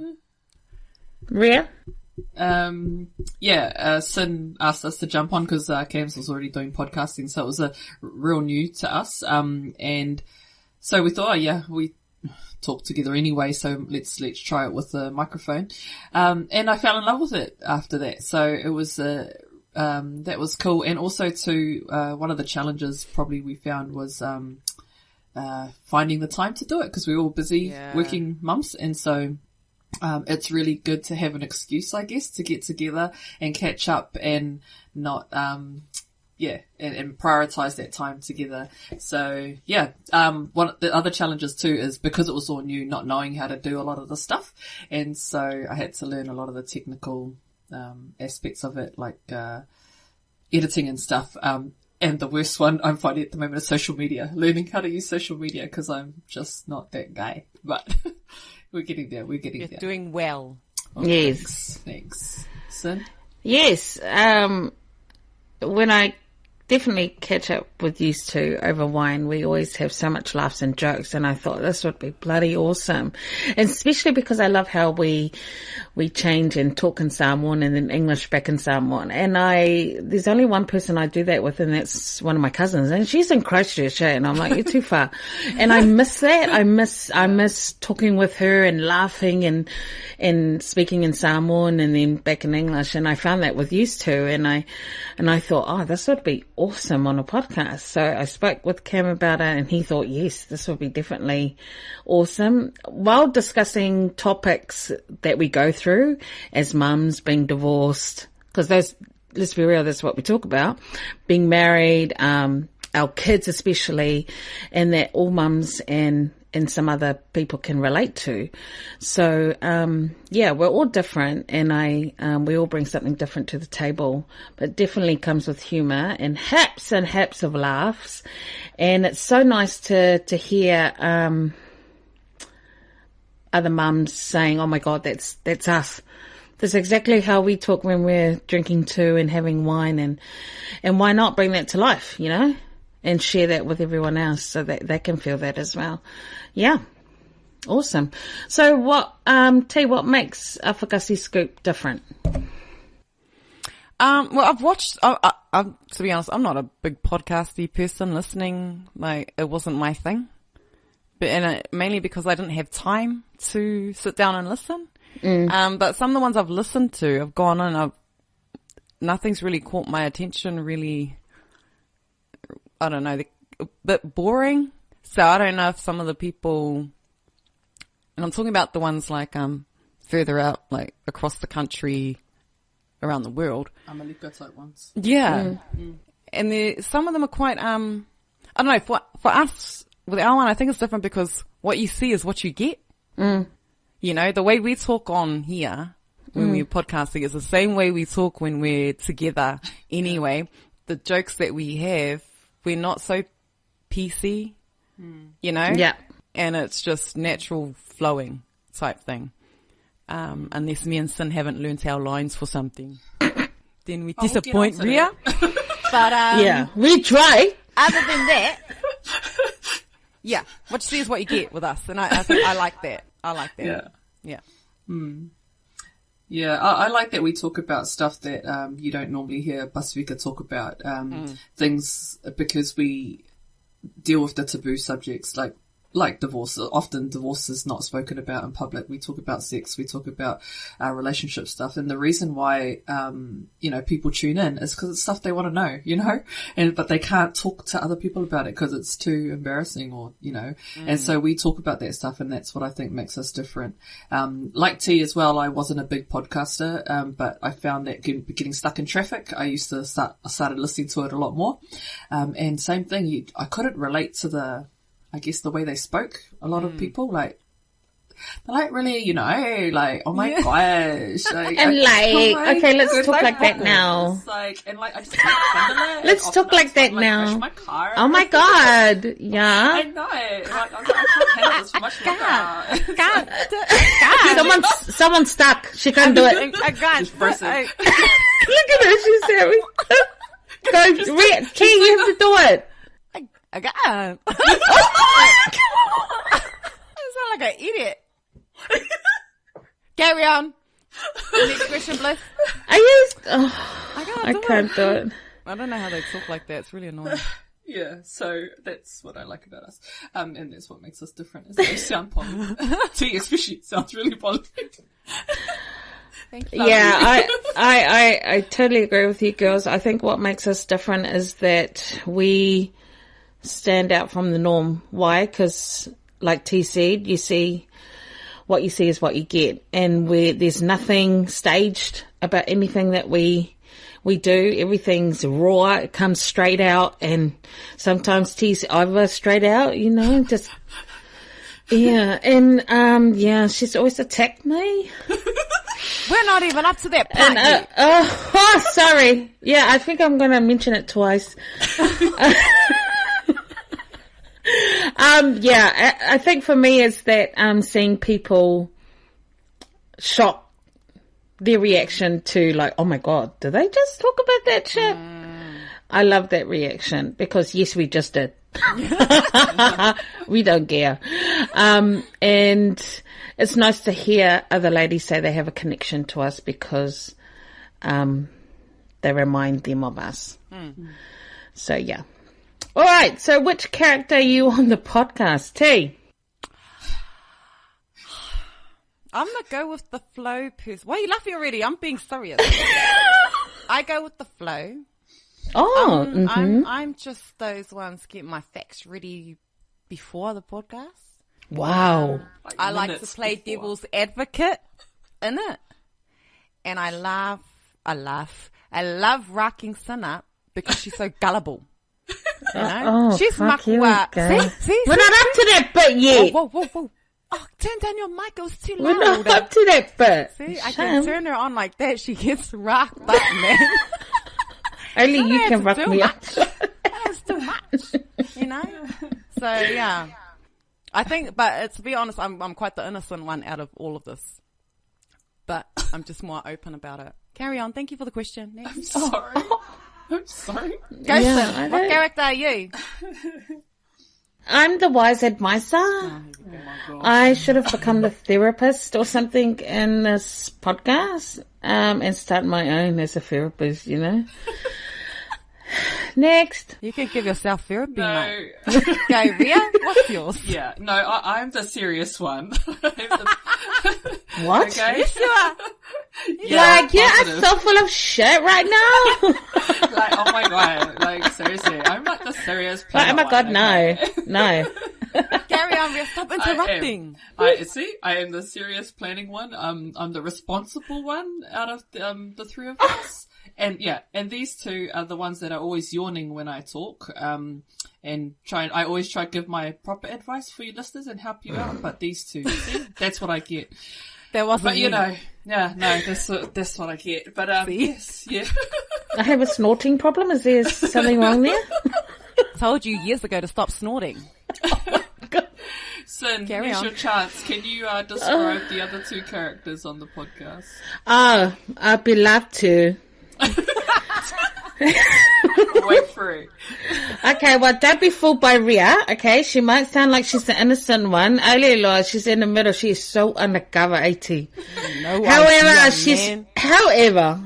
Rhea? Sin asked us to jump on because Cams was already doing podcasting, so it was real new to us. And so we thought, we talk together anyway, so let's try it with the microphone. And I fell in love with it after that. So it was that was cool. And also too, one of the challenges probably we found was finding the time to do it because we were all busy working mums, and so it's really good to have an excuse, I guess, to get together and catch up and not and prioritize that time together. So one of the other challenges too is because it was all new, not knowing how to do a lot of the stuff, and so I had to learn a lot of the technical aspects of it, like editing and stuff. And the worst one I'm finding at the moment is social media, learning how to use social media because I'm just not that guy, but we're getting there. You're doing well. Oh, yes. Thanks. Sin? Yes. When I definitely catch up with you two over wine, we always have so much laughs and jokes, and I thought this would be bloody awesome. And especially because I love how we change and talk in Samoan and then English back in Samoan. And there's only one person I do that with, and that's one of my cousins, and she's in Christchurch, and I'm like, you're too far. And I miss that. I miss talking with her and laughing and speaking in Samoan and then back in English. And I found that with you two, and I thought, this would be awesome on a podcast. So I spoke with Cam about it, and he thought, yes, this would be definitely awesome. While discussing topics that we go through as mums, being divorced, because let's be real, that's what we talk about, being married, our kids especially, and that all mums and some other people can relate to. So, we're all different, and we all bring something different to the table, but it definitely comes with humour and haps of laughs. And it's so nice to hear, other mums saying, oh my God, that's us. That's exactly how we talk when we're drinking too and having wine, and why not bring that to life, and share that with everyone else so that they can feel that as well. Yeah. Awesome. So what makes Afakasi Scoop different? Well, I've watched, to be honest, I'm not a big podcasty person. Listening, it wasn't my thing. But mainly because I didn't have time to sit down and listen. But some of the ones I've listened to, I've gone and nothing's really caught my attention, really, I don't know, a bit boring. So I don't know if some of the people, and I'm talking about the ones like further out, like across the country, around the world. Amalika type ones. Yeah. And some of them are quite, I don't know, for us, with our one, I think it's different because what you see is what you get. The way we talk on here when we're podcasting is the same way we talk when we're together anyway. The jokes that we have, we're not so PC, Yeah. And it's just natural flowing type thing. Unless me and Sin haven't learnt our lines for something. Then we disappoint Rhea. But we try. Other than that, what you see is what you get with us. And I think I like that. Yeah. Yeah, I like that we talk about stuff that you don't normally hear Pasifika talk about, things, because we deal with the taboo subjects like divorce. Often divorce is not spoken about in public. We talk about sex, we talk about relationship stuff, and the reason why people tune in is because it's stuff they want to know, but they can't talk to other people about it because it's too embarrassing, or and so we talk about that stuff, and that's what I think makes us different. Like T as well, I wasn't a big podcaster, but I found that getting stuck in traffic, I started listening to it a lot more, and same thing, I couldn't relate to the way they spoke. A lot of people, like, they're like really, like, oh my gosh. Like, And oh my okay, let's goodness. talk like that now. It's like, and like, I just can't handle it. Let's And talk often like I that just wanna, now. Crash my car. Oh my god, I yeah. know. Like, I can't handle this much longer. Someone's stuck. She can't do it. I can't. Just press it. Look at her, she's having. Go, T, you have to do it. I can't. I sound like an idiot. Carry on. Next question, Bliss. Are you? I can't do it. I don't know how they talk like that. It's really annoying. Yeah, so that's what I like about us. And that's what makes us different, is that we sound poly. T especially sounds really poly. Thank you. Yeah, I totally agree with you girls. I think what makes us different is that we stand out from the norm. Why? Because like T said, what you see is what you get. And there's nothing staged about anything that we do. Everything's raw. It comes straight out. And sometimes T's over straight out, just, yeah. And, yeah, she's always attacked me. We're not even up to that part yet. Oh, sorry. Yeah, I think I'm going to mention it twice. Yeah, I think for me is that seeing people shock their reaction to like, oh my god, did they just talk about that shit? I love that reaction because yes, we just did. We don't care. And it's nice to hear other ladies say they have a connection to us because they remind them of us. So yeah. All right, so which character are you on the podcast, T? I'm going to go with the flow person. Why are you laughing already? I'm being serious. I go with the flow. Oh, I'm just those ones get my facts ready before the podcast. Wow. I like to play devil's advocate in it. And I love rocking Sin up because she's so gullible. She's makua. See? We're not up to that bit yet. Whoa. Oh, turn down your mic. It was too We're loud. not up to that bit. See, I can turn her on like that. She gets rocked up, man. Only you can rock me up. That's too much, So, yeah. I think, but to be honest, I'm quite the innocent one out of all of this. But I'm just more open about it. Carry on. Thank you for the question. Next. I'm sorry. Ghosten, what character are you? I'm the wise advisor. Oh my God. I should have become the therapist or something in this podcast, and start my own as a therapist, Next. You can give yourself therapy, No. mate. Go, Ria, what's yours? Yeah, no, I'm the serious one. What? Okay. Yes, you are. Like, you are positive. so full of shit right now. Like, oh my God, like seriously, I'm like the serious Like, planner oh my God, one, no. okay? No. Carry on, Ria. Stop interrupting. I am the serious planning one. I'm the responsible one out of the three of us. And yeah, and these two are the ones that are always yawning when I talk. And I always try to give my proper advice for you listeners and help you out. But these two, see, that's what I get. That wasn't But you. that's what I get. But yes, yeah. I have a snorting problem. Is there something wrong there? Told you years ago to stop snorting. Sin, Carry here's on. your chance. Can you describe the other two characters on the podcast? Oh, I'd be love to. Wait for it. Okay, well, don't be fooled by Ria, okay? She might sound like she's the innocent one. Olelo, she's in the middle. She is so undercover, AT. No However,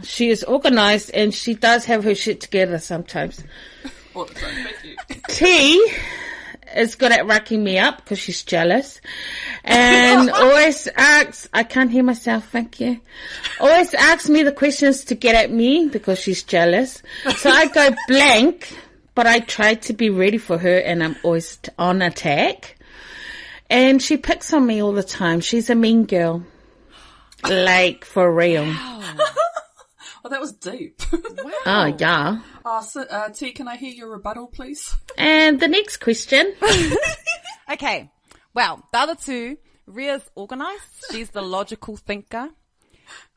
she is organized and she does have her shit together sometimes. All the time, thank you. T is good at racking me up because she's jealous and always asks, I can't hear myself, thank you. Always asks me the questions to get at me because she's jealous. So I go blank, but I try to be ready for her and I'm always on attack. And she picks on me all the time. She's a mean girl. Like, for real. Oh, that was deep. Wow. Oh, yeah. So, T, can I hear your rebuttal, please? And the next question. Okay. Well, the other two, Ria's organised. She's the logical thinker.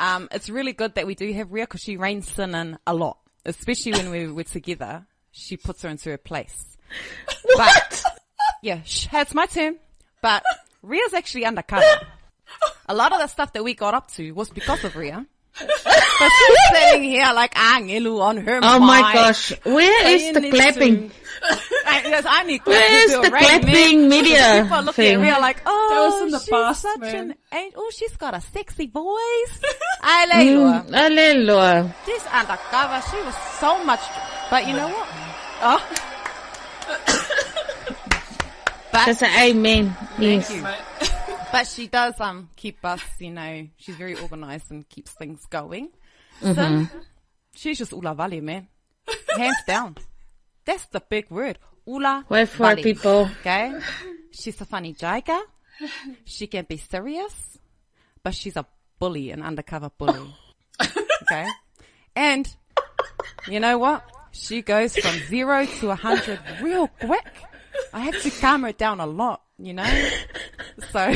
It's really good that we do have Ria because she reins in a lot, especially when we were together. She puts her into her place. What? But, yeah, it's my turn. But Ria's actually undercover. A lot of the stuff that we got up to was because of Ria. But she's sitting here like Angelu on her Oh mic. my gosh. Where is the clapping? I need Where is the clapping media People look thing? at Ria like, oh, That was in the she's past, such man. an angel. Oh, she's got a sexy voice. Aleluia. Alleluia. She's undercover. She was so much. But you know what? Oh. But Just an amen. Yes. Mate. But she does keep us, she's very organised and keeps things going. So she's just ula vale, man. Hands down. That's the big word. Ula Wait for it, vale. people. Okay? She's a funny jaiga. She can be serious, but she's a bully, an undercover bully. Okay? And you know what? She goes from 0 to 100 real quick. I have to calm her down a lot, So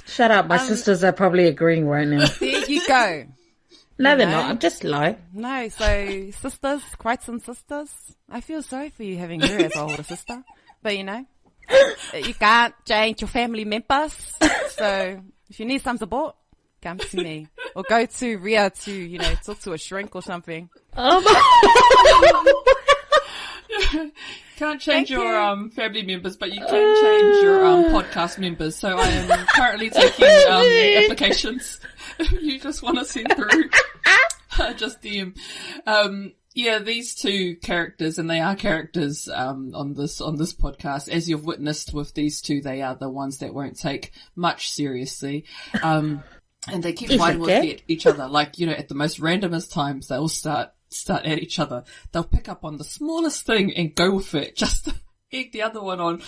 Shut up. My sisters are probably agreeing right now. there you go. No, they're know? not. I'm just lying. No, so sisters, quite some sisters. I feel sorry for you having her as a older sister. But you can't change your family members. So if you need some support, come to me. Or go to Ria to, talk to a shrink or something. Oh Can't change your family members, but you can change your podcast members. So I am currently taking applications. If you just want to send through, just DM. Yeah, these two characters, and they are characters on this podcast. As you've witnessed with these two, they are the ones that won't take much seriously. And they keep fighting with each other. Like, at the most randomest times, they'll start at each other. They'll pick up on the smallest thing and go with it just to egg the other one on.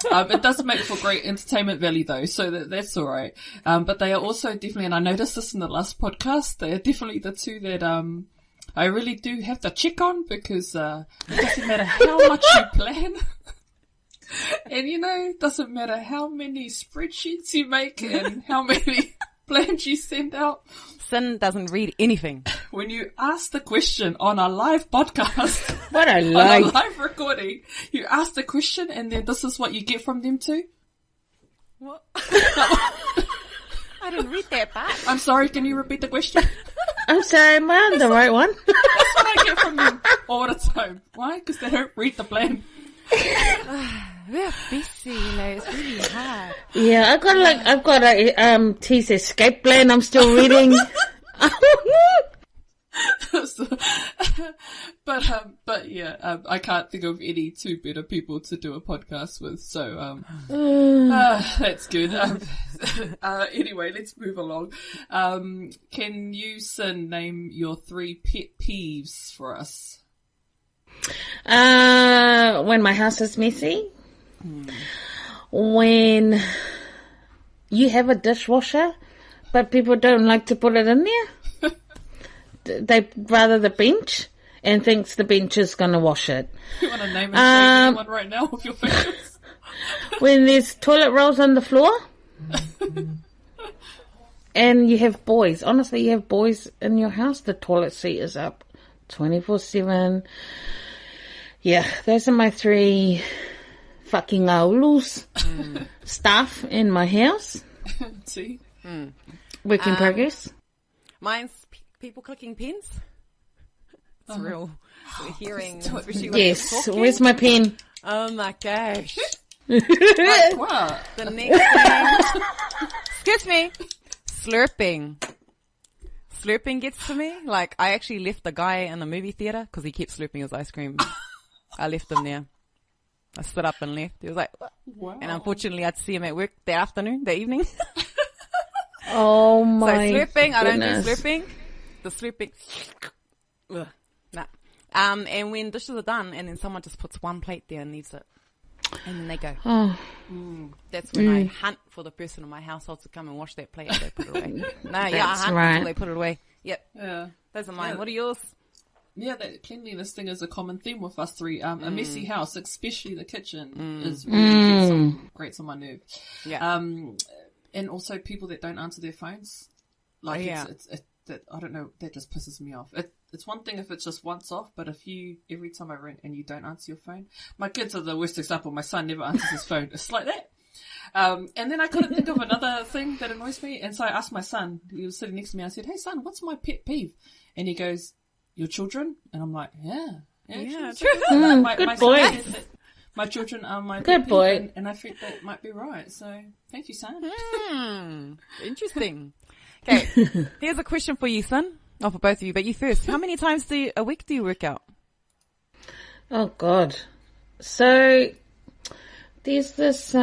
It does make for great entertainment value though, so that's alright. But they are also definitely, and I noticed this in the last podcast, they are definitely the two that I really do have to check on, because it doesn't matter how much you plan. And it doesn't matter how many spreadsheets you make and how many plans you send out. Sin doesn't read anything. When you ask the question on a live podcast, what I on a like. live recording, you ask the question and then this is what you get from them too? What? I didn't read that part. I'm sorry, can you repeat the question? I'm sorry, am I on the right one? That's what I get from them all the time. Why? Because they don't read the plan. We're busy, it's really hard. Yeah, I've got a T's escape plan I'm still reading. But yeah, I can't think of any two better people to do a podcast with, so that's good. Anyway, let's move along. Can you, Sin, name your 3 pet peeves for us? When my house is messy, when you have a dishwasher but people don't like to put it in there, they rather the bench and thinks the bench is going to wash it. You want to name and shame anyone right now with your fingers? When there's toilet rolls on the floor and you have boys, honestly, you have boys in your house, the toilet seat is up 24/7. Yeah, those are my 3 fucking aulus staff in my house. See? Work in progress. Mine's people clicking pens. It's real. We're hearing, especially when Yes, they're talking. where's my pen? Oh my gosh. Like what? The next thing. Excuse me. Slurping. Slurping gets to me. Like, I actually left the guy in the movie theater because he kept slurping his ice cream. I left him there. I stood up and left. He was like, what? Wow. And unfortunately, I had to see him at work that evening. Oh my So slurping, I don't do goodness. slurping. The slurping. Ugh, nah. And when dishes are done and then someone just puts one plate there and leaves it. And then they go. Oh. That's when I hunt for the person in my household to come and wash that plate and they put it away. No, I That's hunt right. until they put it away. Yep. Yeah. Those are mine. Yeah. What are yours? that cleanliness thing is a common theme with us three. A messy house, especially the kitchen, is really grates on my nerve. Yeah. And also people that don't answer their phones. Like, that I don't know, that just pisses me off. It's one thing if it's just once off, but if every time I ring and you don't answer your phone, my kids are the worst example. My son never answers his phone. It's like that. And then I couldn't think of another thing that annoys me. And so I asked my son, he was sitting next to me. I said, "Hey son, what's my pet peeve?" And he goes, "Your children?" And I'm like, yeah, true. Good boy. My children are my Good pet boy. peeve, and I think that might be right. So thank you, son. Interesting. Okay, here's a question for you, son. Or for both of you, but you first. How many times a week do you work out? Oh God. So there's this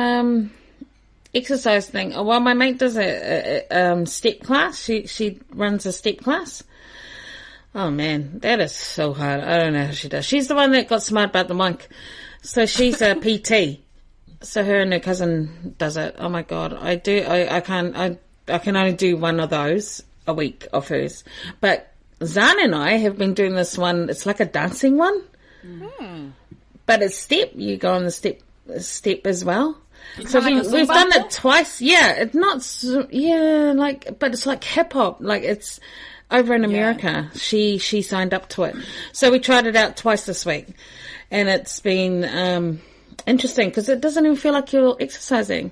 exercise thing. Well, my mate does a step class. She runs a step class. Oh man, that is so hard. I don't know how she does. She's the one that got smart about the mic. So she's a PT. So her and her cousin does it. Oh my God, I can only do one of those a week of hers. But Zan and I have been doing this one. It's like a dancing one, but it's step. You go on the step as well. So we've done it twice. Yeah, it's not. But it's like hip hop. Like it's over in America. She signed up to it, so we tried it out twice this week, and it's been interesting because it doesn't even feel like you're exercising,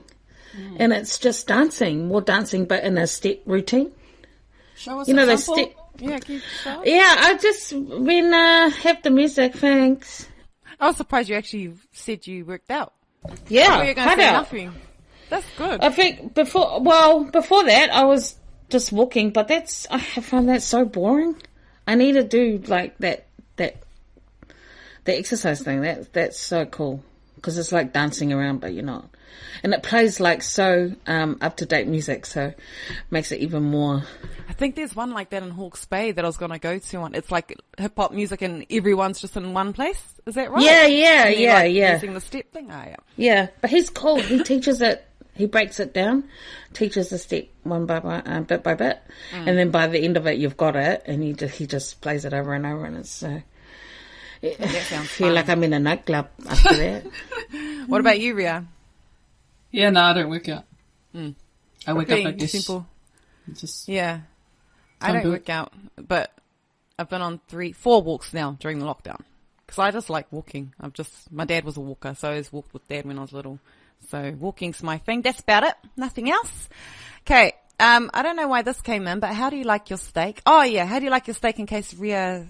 and it's just dancing, more dancing, but in a step routine. Show us they sample. step. Yeah, can you show us? Yeah, I just have the music. Thanks. I was surprised you actually said you worked out. Yeah, You're going to say nothing. That's good. I think before that I was just walking, but I have found that so boring. I need to do like the exercise thing. That's so cool because it's like dancing around, but you're not. And it plays like so up-to-date music, so it makes it even more. I think there's one like that in Hawke's Bay that I was going to go to. It's like hip-hop music and everyone's just in one place. Is that right? Yeah. Using the step thing? Oh, yeah. Yeah, but he's cool. He teaches it. He breaks it down, teaches the step one by one, bit by bit, and then by the end of it, you've got it, and he just plays it over and over, and it's I feel like I'm in a nightclub after that. What about you, Ria? Yeah, no, I don't work out. I wake up like this. Simple. Just I don't work out, but I've been on 4 walks now during the lockdown because I just like walking. My dad was a walker, so I always walked with dad when I was little. So walking's my thing. That's about it. Nothing else. Okay. I don't know why this came in, but how do you like your steak? Oh yeah. How do you like your steak in case Ria's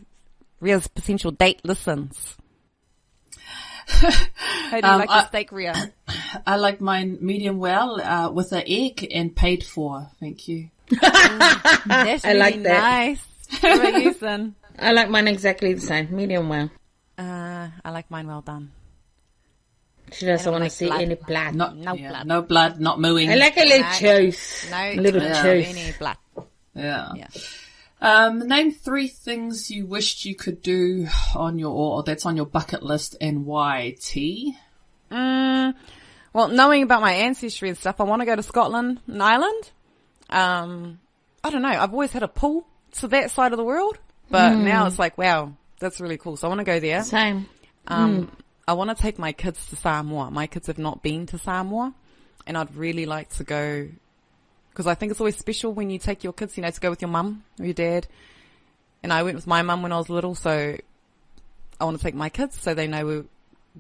potential date listens? How do you like your steak, Ria? I like mine medium well, with an egg and paid for. Thank you. That's really I like that. Nice. What about you, son? I like mine exactly the same, medium well. I like mine well done. She doesn't want to see blood. any blood. No blood, not mooing. I like a little juice. No, little juice. Any blood. Yeah. Name 3 things you wished you could do or that's on your bucket list and why. T? Well, knowing about my ancestry and stuff, I want to go to Scotland and Ireland. I don't know. I've always had a pull to that side of the world, but now it's like, wow, that's really cool. So I want to go there. Same. I want to take my kids to Samoa. My kids have not been to Samoa, and I'd really like to go because I think it's always special when you take your kids, to go with your mum or your dad. And I went with my mum when I was little, so I want to take my kids so they know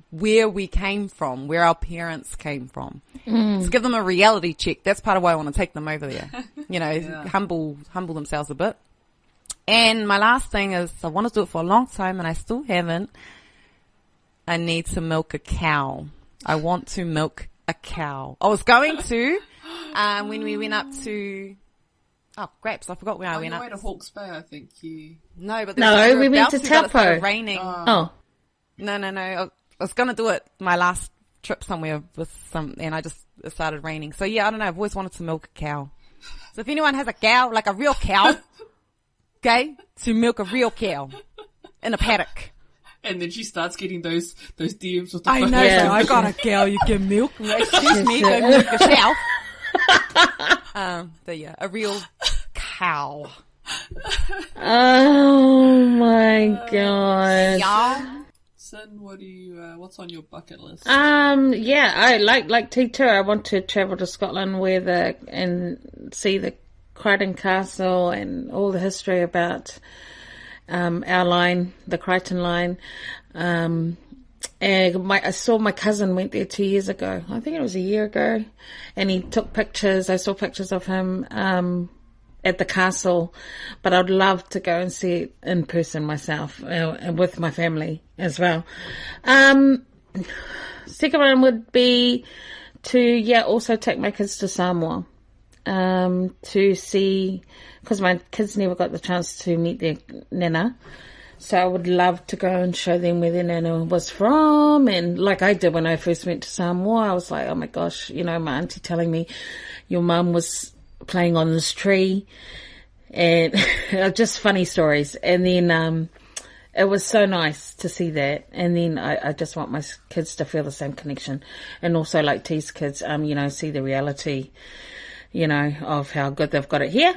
where we came from, where our parents came from. To give them a reality check. That's part of why I want to take them over there. Humble themselves a bit. And my last thing is I want to do it for a long time, and I still haven't. I need to milk a cow. I want to milk a cow. I was going to when we went up to Graps. I forgot where I went up. On your way to Hawke's Bay, I think you. No, but we went to Taupo. It raining. Oh. No. I was going to do it my last trip somewhere and it started raining. So yeah, I don't know. I've always wanted to milk a cow. So if anyone has a cow, like a real cow, okay, to milk a real cow in a paddock. And then she starts getting those DMs with the I know, so I got a cow you can milk. Excuse me, go milk yourself. But yeah, a real cow. Oh my God. Y'all. Sin, what's on your bucket list? Yeah, I like T too. I want to travel to Scotland and see the Crichton Castle and all the history about our line, the Crichton line. And I saw my cousin went there 2 years ago. I think it was a year ago, and he took pictures. I saw pictures of him at the castle, but I'd love to go and see it in person myself, and with my family as well. Second one would be to also take my kids to Samoa, to see, because my kids never got the chance to meet their nana. So I would love to go and show them where their nana was from. And like I did when I first went to Samoa, I was like, oh my gosh, my auntie telling me your mum was playing on this tree, and just funny stories. And then it was so nice to see that. And then I just want my kids to feel the same connection, and also like T's kids, see the reality, of how good they've got it here.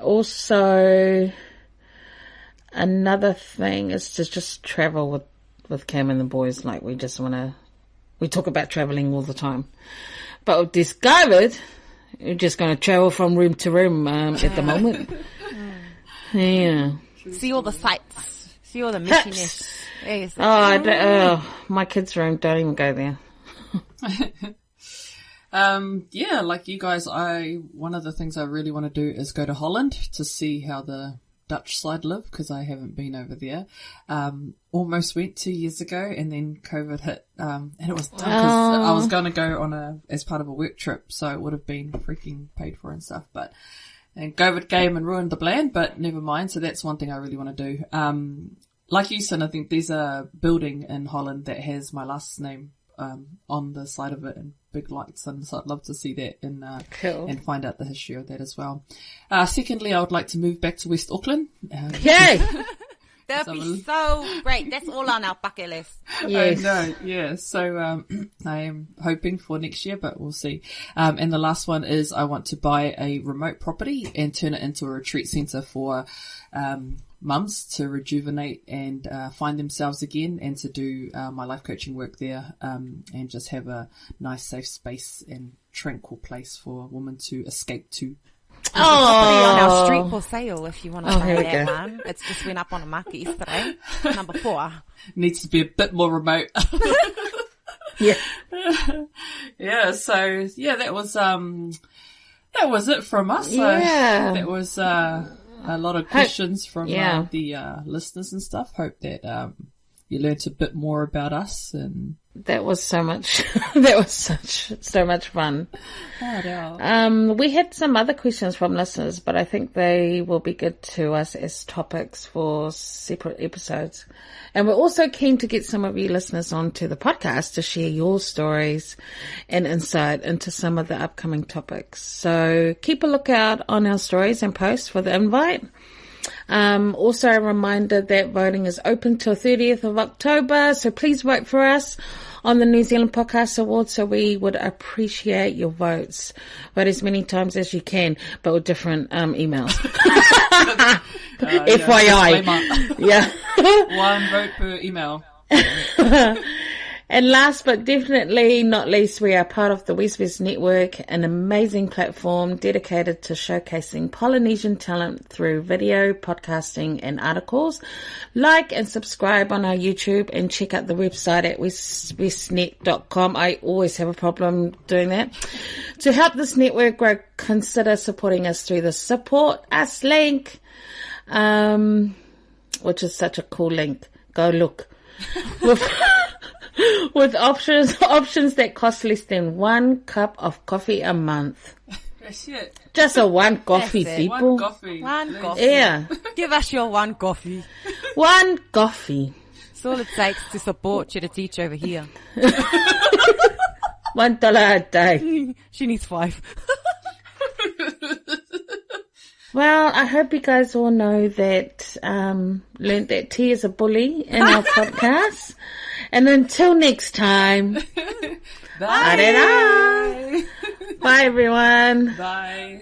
Also, another thing is to just travel with Cam and the boys. Like, we talk about traveling all the time, but we've discovered we're just going to travel from room to room at the moment. Yeah. See all the sights. See all the missiness. Yes. My kids' room, don't even go there. Like you guys, one of the things I really want to do is go to Holland to see how the Dutch side live, because I haven't been over there. Almost went 2 years ago, and then COVID hit, and it was done because I was going to go as part of a work trip, so it would have been freaking paid for and stuff, and COVID came and ruined the plan, but never mind. So that's one thing I really want to do. Like you said, I think there's a building in Holland that has my last name on the side of it in big lights, and so I'd love to see that cool. and find out the history of that as well. Secondly, I would like to move back to West Auckland. Yay! That would be so great. That's all on our bucket list. Yes. I know, yeah. So I am hoping for next year, but we'll see. And the last one is I want to buy a remote property and turn it into a retreat centre for mums to rejuvenate and find themselves again, and to do my life coaching work there, and just have a nice safe space and tranquil place for women to escape to. There's a property on our street for sale if you want to buy that go. one. It's just went up on the market yesterday. Number 4. Needs to be a bit more remote. Yeah. Yeah, so that was it from us. Yeah. So that was a lot of questions from the listeners and stuff. Hope that you learnt a bit more about us, and that was so much. That was so much fun. We had some other questions from listeners, but I think they will be good to us as topics for separate episodes. And we're also keen to get some of you listeners onto the podcast to share your stories and insight into some of the upcoming topics. So keep a lookout on our stories and posts for the invite. Also a reminder that voting is open till 30th of October, so please vote for us on the New Zealand Podcast Awards. So we would appreciate your votes. Vote as many times as you can, but with different emails. FYI. Yeah. One vote per email. And last but definitely not least, we are part of the West Network, an amazing platform dedicated to showcasing Polynesian talent through video, podcasting and articles. Like and subscribe on our YouTube, and check out the website at westnet.com. I always have a problem doing that. To help this network grow, consider supporting us through the Support Us link, which is such a cool link. Go look. With options that cost less than 1 cup of coffee a month. That's it. Just a one coffee, people. One coffee. One coffee. Yeah. Give us your one coffee. One coffee. That's all it takes to support you to teach over here. $1 a day. She needs 5. Well, I hope you guys all know that, learned that T is a bully in our podcast. And until next time. Bye. Bye everyone. Bye.